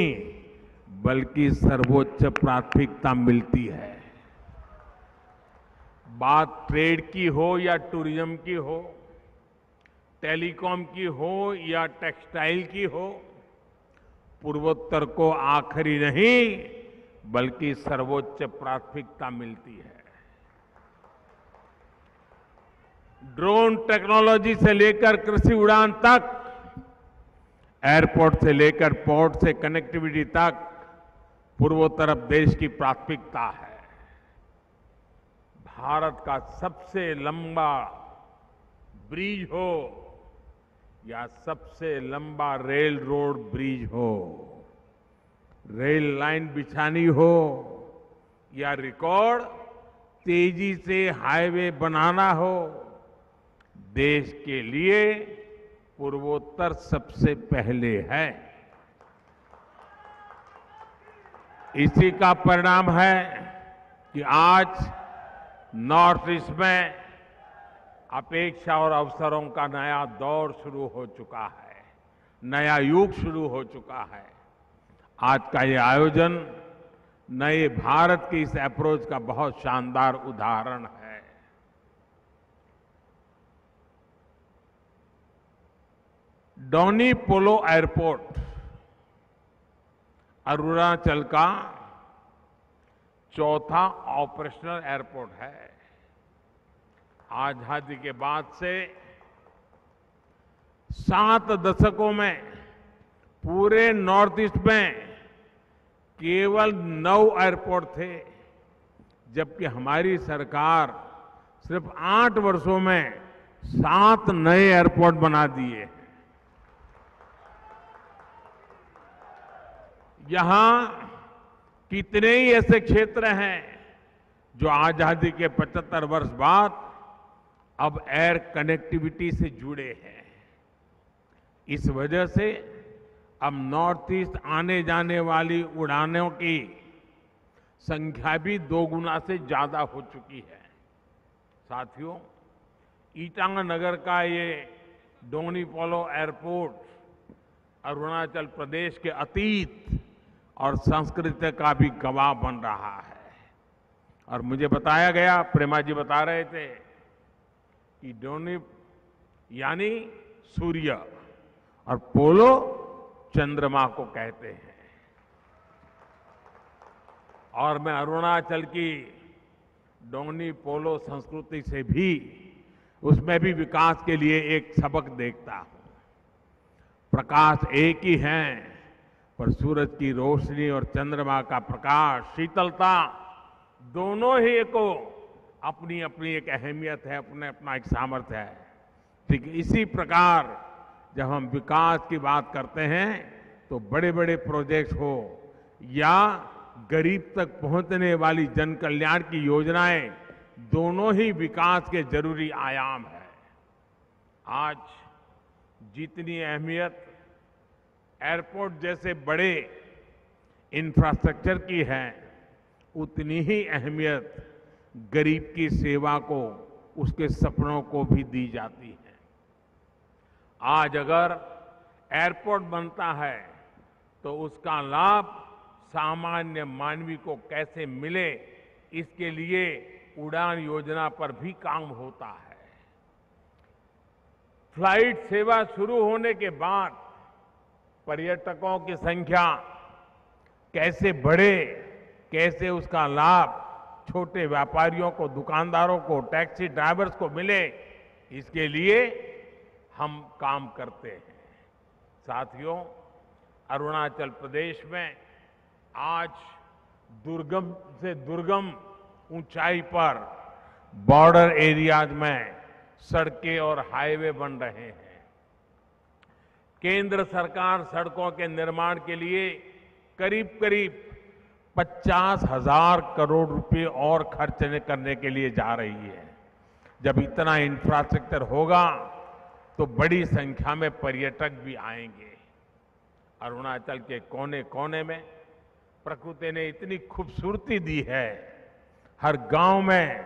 बल्कि सर्वोच्च प्राथमिकता मिलती है। बात ट्रेड की हो या टूरिज्म की हो, टेलीकॉम की हो या टेक्सटाइल की हो, पूर्वोत्तर को आखिरी नहीं बल्कि सर्वोच्च प्राथमिकता मिलती है। ड्रोन टेक्नोलॉजी से लेकर कृषि उड़ान तक, एयरपोर्ट से लेकर पोर्ट से कनेक्टिविटी तक, पूर्वोत्तर अब देश की प्राथमिकता है। भारत का सबसे लंबा ब्रिज हो या सबसे लंबा रेल रोड ब्रिज हो, रेल लाइन बिछानी हो या रिकॉर्ड तेजी से हाईवे बनाना हो, देश के लिए पूर्वोत्तर सबसे पहले है। इसी का परिणाम है कि आज नॉर्थ ईस्ट में अपेक्षा और अवसरों का नया दौर शुरू हो चुका है, नया युग शुरू हो चुका है। आज का ये आयोजन नए भारत की इस अप्रोच का बहुत शानदार उदाहरण है। डोनी पोलो एयरपोर्ट अरुणाचल का चौथा ऑपरेशनल एयरपोर्ट है। आजादी के बाद से 7 दशकों में पूरे नॉर्थ ईस्ट में केवल 9 एयरपोर्ट थे, जबकि हमारी सरकार सिर्फ 8 वर्षों में 7 नए एयरपोर्ट बना दिए। यहां कितने ही ऐसे क्षेत्र हैं जो आजादी के 75 वर्ष बाद अब एयर कनेक्टिविटी से जुड़े हैं। इस वजह से अब नॉर्थ ईस्ट आने जाने वाली उड़ानों की संख्या भी 2 गुना से ज्यादा हो चुकी है। साथियों, ईटानगर का ये डोनी पोलो एयरपोर्ट अरुणाचल प्रदेश के अतीत और संस्कृति का भी गवाह बन रहा है। और मुझे बताया गया, प्रेमा जी बता रहे थे कि डोनी यानी सूर्य और पोलो चंद्रमा को कहते हैं। और मैं अरुणाचल की डोनी पोलो संस्कृति से भी, उसमें भी विकास के लिए एक सबक देखता हूं। प्रकाश एक ही है, पर सूरज की रोशनी और चंद्रमा का प्रकाश, शीतलता, दोनों ही को अपनी अपनी एक अहमियत है, अपना एक सामर्थ्य है। ठीक इसी प्रकार जब हम विकास की बात करते हैं तो बड़े बड़े प्रोजेक्ट हो या गरीब तक पहुंचने वाली जन कल्याण की योजनाएं, दोनों ही विकास के जरूरी आयाम है। आज जितनी अहमियत एयरपोर्ट जैसे बड़े इंफ्रास्ट्रक्चर की है, उतनी ही अहमियत गरीब की सेवा को, उसके सपनों को भी दी जाती है। आज अगर एयरपोर्ट बनता है तो उसका लाभ सामान्य मानवी को कैसे मिले, इसके लिए उड़ान योजना पर भी काम होता है। फ्लाइट सेवा शुरू होने के बाद पर्यटकों की संख्या कैसे बढ़े, कैसे उसका लाभ छोटे व्यापारियों को, दुकानदारों को, टैक्सी ड्राइवर्स को मिले, इसके लिए हम काम करते हैं। साथियों, अरुणाचल प्रदेश में आज दुर्गम से दुर्गम ऊंचाई पर बॉर्डर एरियाज में सड़कें और हाईवे बन रहे हैं। केंद्र सरकार सड़कों के निर्माण के लिए करीब करीब 50,000 करोड़ रुपए और खर्च करने के लिए जा रही है। जब इतना इंफ्रास्ट्रक्चर होगा तो बड़ी संख्या में पर्यटक भी आएंगे। अरुणाचल के कोने कोने में प्रकृति ने इतनी खूबसूरती दी है। हर गांव में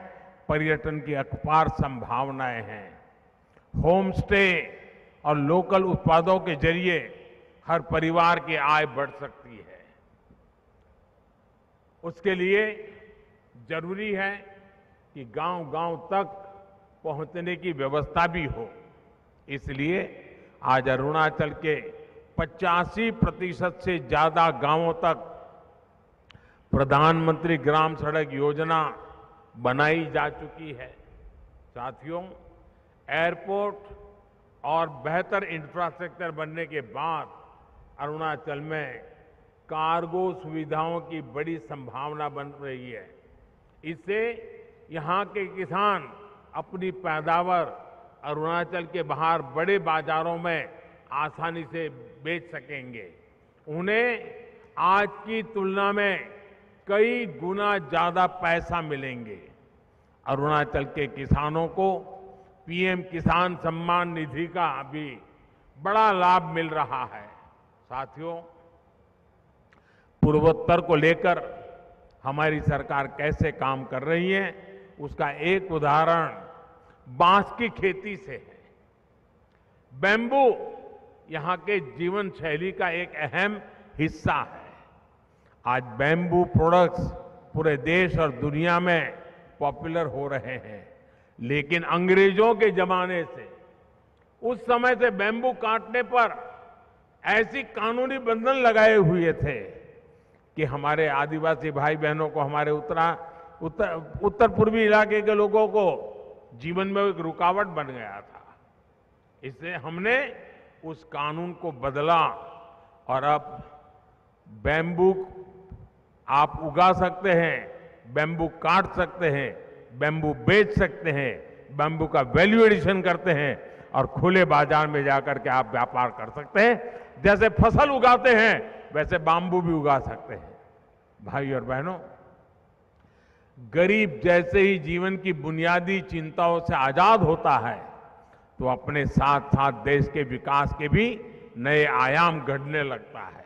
पर्यटन की अपार संभावनाएं हैं। होम स्टे और लोकल उत्पादों के जरिए हर परिवार की आय बढ़ सकती है। उसके लिए जरूरी है कि गांव-गांव तक पहुंचने की व्यवस्था भी हो। इसलिए आज अरुणाचल के 85% से ज्यादा गांवों तक प्रधानमंत्री ग्राम सड़क योजना बनाई जा चुकी है। साथियों, एयरपोर्ट और बेहतर इंफ्रास्ट्रक्चर बनने के बाद अरुणाचल में कार्गो सुविधाओं की बड़ी संभावना बन रही है। इससे यहां के किसान अपनी पैदावार अरुणाचल के बाहर बड़े बाजारों में आसानी से बेच सकेंगे। उन्हें आज की तुलना में कई गुना ज्यादा पैसा मिलेंगे। अरुणाचल के किसानों को पीएम किसान सम्मान निधि का भी बड़ा लाभ मिल रहा है। साथियों, पूर्वोत्तर को लेकर हमारी सरकार कैसे काम कर रही है, उसका एक उदाहरण बांस की खेती से है। बैम्बू यहां के जीवन शैली का एक अहम हिस्सा है। आज बैम्बू प्रोडक्ट्स पूरे देश और दुनिया में पॉपुलर हो रहे हैं। लेकिन अंग्रेजों के जमाने से, उस समय से बैम्बू काटने पर ऐसी कानूनी बंधन लगाए हुए थे कि हमारे आदिवासी भाई बहनों को, हमारे उत्तर पूर्वी इलाके के लोगों को जीवन में एक रुकावट बन गया था। इसलिए हमने उस कानून को बदला और अब बैम्बू आप उगा सकते हैं, बैम्बू काट सकते हैं, बैम्बू बेच सकते हैं, बैम्बू का वैल्यू एडिशन करते हैं और खुले बाजार में जाकर के आप व्यापार कर सकते हैं। जैसे फसल उगाते हैं वैसे बैम्बू भी उगा सकते हैं। भाई और बहनों, गरीब जैसे ही जीवन की बुनियादी चिंताओं से आजाद होता है तो अपने साथ साथ देश के विकास के भी नए आयाम गढ़ने लगता है।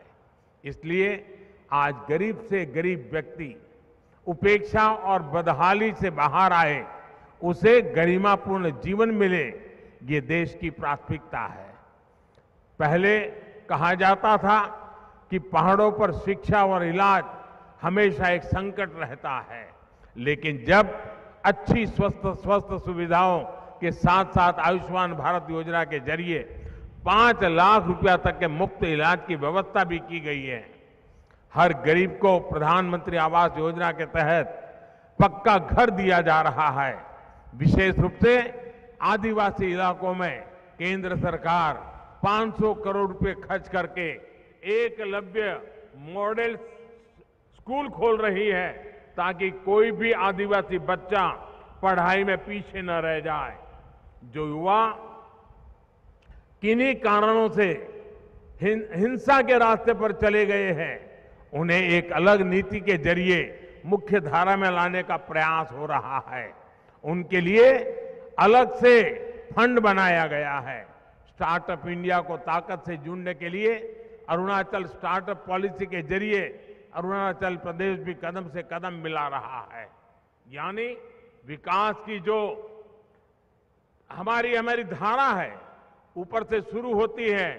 इसलिए आज गरीब से गरीब व्यक्ति उपेक्षा और बदहाली से बाहर आए, उसे गरिमापूर्ण जीवन मिले, ये देश की प्राथमिकता है। पहले कहा जाता था कि पहाड़ों पर शिक्षा और इलाज हमेशा एक संकट रहता है, लेकिन जब अच्छी स्वस्थ सुविधाओं के साथ साथ आयुष्मान भारत योजना के जरिए 5 लाख रुपया तक के मुफ्त इलाज की व्यवस्था भी की गई है। हर गरीब को प्रधानमंत्री आवास योजना के तहत पक्का घर दिया जा रहा है। विशेष रूप से आदिवासी इलाकों में केंद्र सरकार 500 करोड़ रुपए खर्च करके एकलव्य मॉडल स्कूल खोल रही है ताकि कोई भी आदिवासी बच्चा पढ़ाई में पीछे न रह जाए। जो युवा किन्हीं कारणों से हिंसा के रास्ते पर चले गए हैं, उन्हें एक अलग नीति के जरिए मुख्य धारा में लाने का प्रयास हो रहा है। उनके लिए अलग से फंड बनाया गया है। स्टार्टअप इंडिया को ताकत से जोड़ने के लिए अरुणाचल स्टार्टअप पॉलिसी के जरिए अरुणाचल प्रदेश भी कदम से कदम मिला रहा है। यानी विकास की जो हमारी धारा है, ऊपर से शुरू होती है,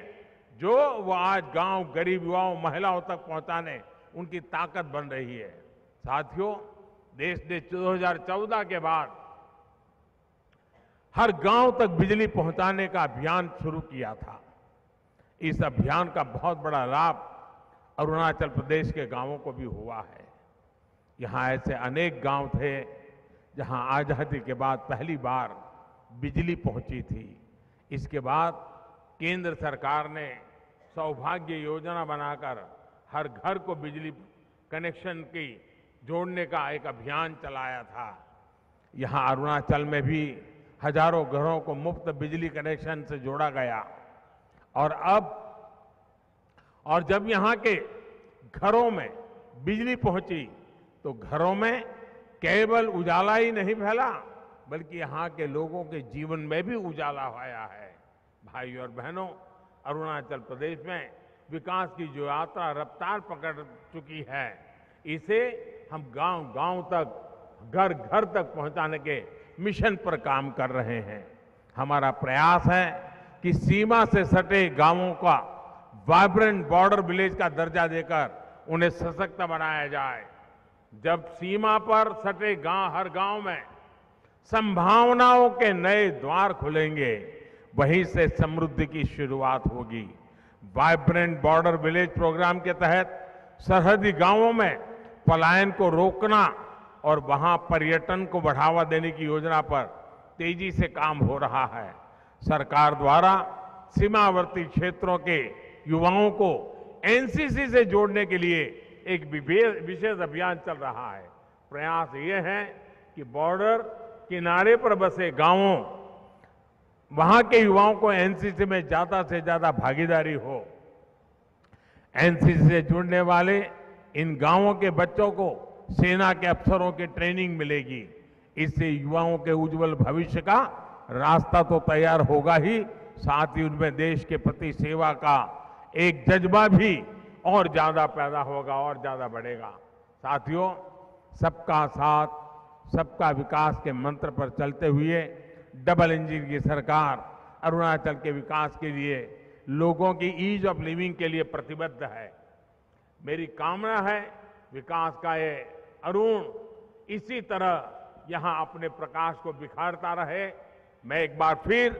जो वो आज गांव, गरीब युवाओं, महिलाओं तक पहुंचाने उनकी ताकत बन रही है। साथियों, देश ने 2014 के बाद हर गांव तक बिजली पहुंचाने का अभियान शुरू किया था। इस अभियान का बहुत बड़ा लाभ अरुणाचल प्रदेश के गांवों को भी हुआ है। यहां ऐसे अनेक गांव थे जहां आजादी के बाद पहली बार बिजली पहुंची थी। इसके बाद केंद्र सरकार ने सौभाग्य योजना बनाकर हर घर को बिजली कनेक्शन की जोड़ने का एक अभियान चलाया था। यहाँ अरुणाचल में भी हजारों घरों को मुफ्त बिजली कनेक्शन से जोड़ा गया। और जब यहाँ के घरों में बिजली पहुंची तो घरों में केवल उजाला ही नहीं फैला, बल्कि यहाँ के लोगों के जीवन में भी उजाला आया है। भाई और बहनों, अरुणाचल प्रदेश में विकास की जो यात्रा रफ्तार पकड़ चुकी है, इसे हम गांव-गांव तक, घर-घर तक पहुंचाने के मिशन पर काम कर रहे हैं। हमारा प्रयास है कि सीमा से सटे गांवों का वाइब्रेंट बॉर्डर विलेज का दर्जा देकर उन्हें सशक्त बनाया जाए। जब सीमा पर सटे हर गांव में संभावनाओं के नए द्वार खुलेंगे, वहीं से समृद्धि की शुरुआत होगी। वाइब्रेंट बॉर्डर विलेज प्रोग्राम के तहत सरहदी गांवों में पलायन को रोकना और वहां पर्यटन को बढ़ावा देने की योजना पर तेजी से काम हो रहा है। सरकार द्वारा सीमावर्ती क्षेत्रों के युवाओं को एनसीसी से जोड़ने के लिए एक विशेष अभियान चल रहा है। प्रयास ये है कि बॉर्डर किनारे पर बसे गांवों, वहां के युवाओं को एनसीसी में ज्यादा से ज्यादा भागीदारी हो। एनसीसी से जुड़ने वाले इन गांवों के बच्चों को सेना के अफसरों की ट्रेनिंग मिलेगी। इससे युवाओं के उज्जवल भविष्य का रास्ता तो तैयार होगा ही, साथ ही उनमें देश के प्रति सेवा का एक जज्बा भी और ज्यादा पैदा होगा और ज्यादा बढ़ेगा। साथियों, सबका साथ सबका विकास के मंत्र पर चलते हुए डबल इंजन की सरकार अरुणाचल के विकास के लिए, लोगों की ईज ऑफ लिविंग के लिए प्रतिबद्ध है। मेरी कामना है विकास का ये अरुण इसी तरह यहां अपने प्रकाश को बिखारता रहे। मैं एक बार फिर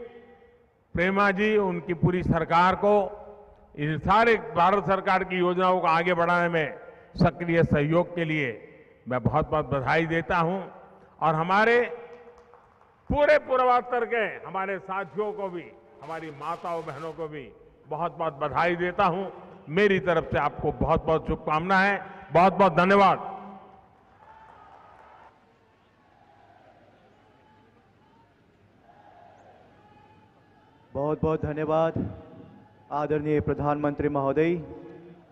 प्रेमा जी, उनकी पूरी सरकार को इन सारे भारत सरकार की योजनाओं को आगे बढ़ाने में सक्रिय सहयोग के लिए मैं बहुत बहुत बधाई देता हूं। और हमारे पूरे पूर्वोत्तर के हमारे साथियों को भी, हमारी माताओं बहनों को भी बहुत बहुत बधाई देता हूं। मेरी तरफ से आपको बहुत बहुत शुभकामनाएं, बहुत बहुत धन्यवाद।
बहुत बहुत धन्यवाद आदरणीय प्रधानमंत्री महोदय।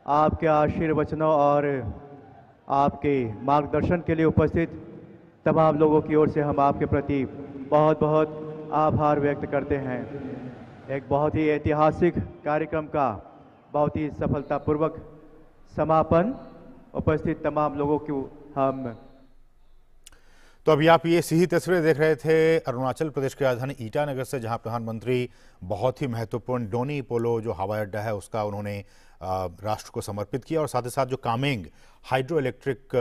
आपके आशीर्वचनों और आपके मार्गदर्शन के लिए उपस्थित तमाम लोगों की ओर से हम आपके प्रति बहुत बहुत आभार व्यक्त करते हैं। एक बहुत ही ऐतिहासिक कार्यक्रम का बहुत ही सफलतापूर्वक समापन। उपस्थित तमाम लोगों को हम
तो अभी आप ये सीधी तस्वीरें देख रहे थे अरुणाचल प्रदेश की राजधानी ईटानगर से, जहां प्रधानमंत्री बहुत ही महत्वपूर्ण डोनी पोलो जो हवाई अड्डा है उसका उन्होंने राष्ट्र को समर्पित किया और साथ ही साथ जो कामेंग हाइड्रो इलेक्ट्रिक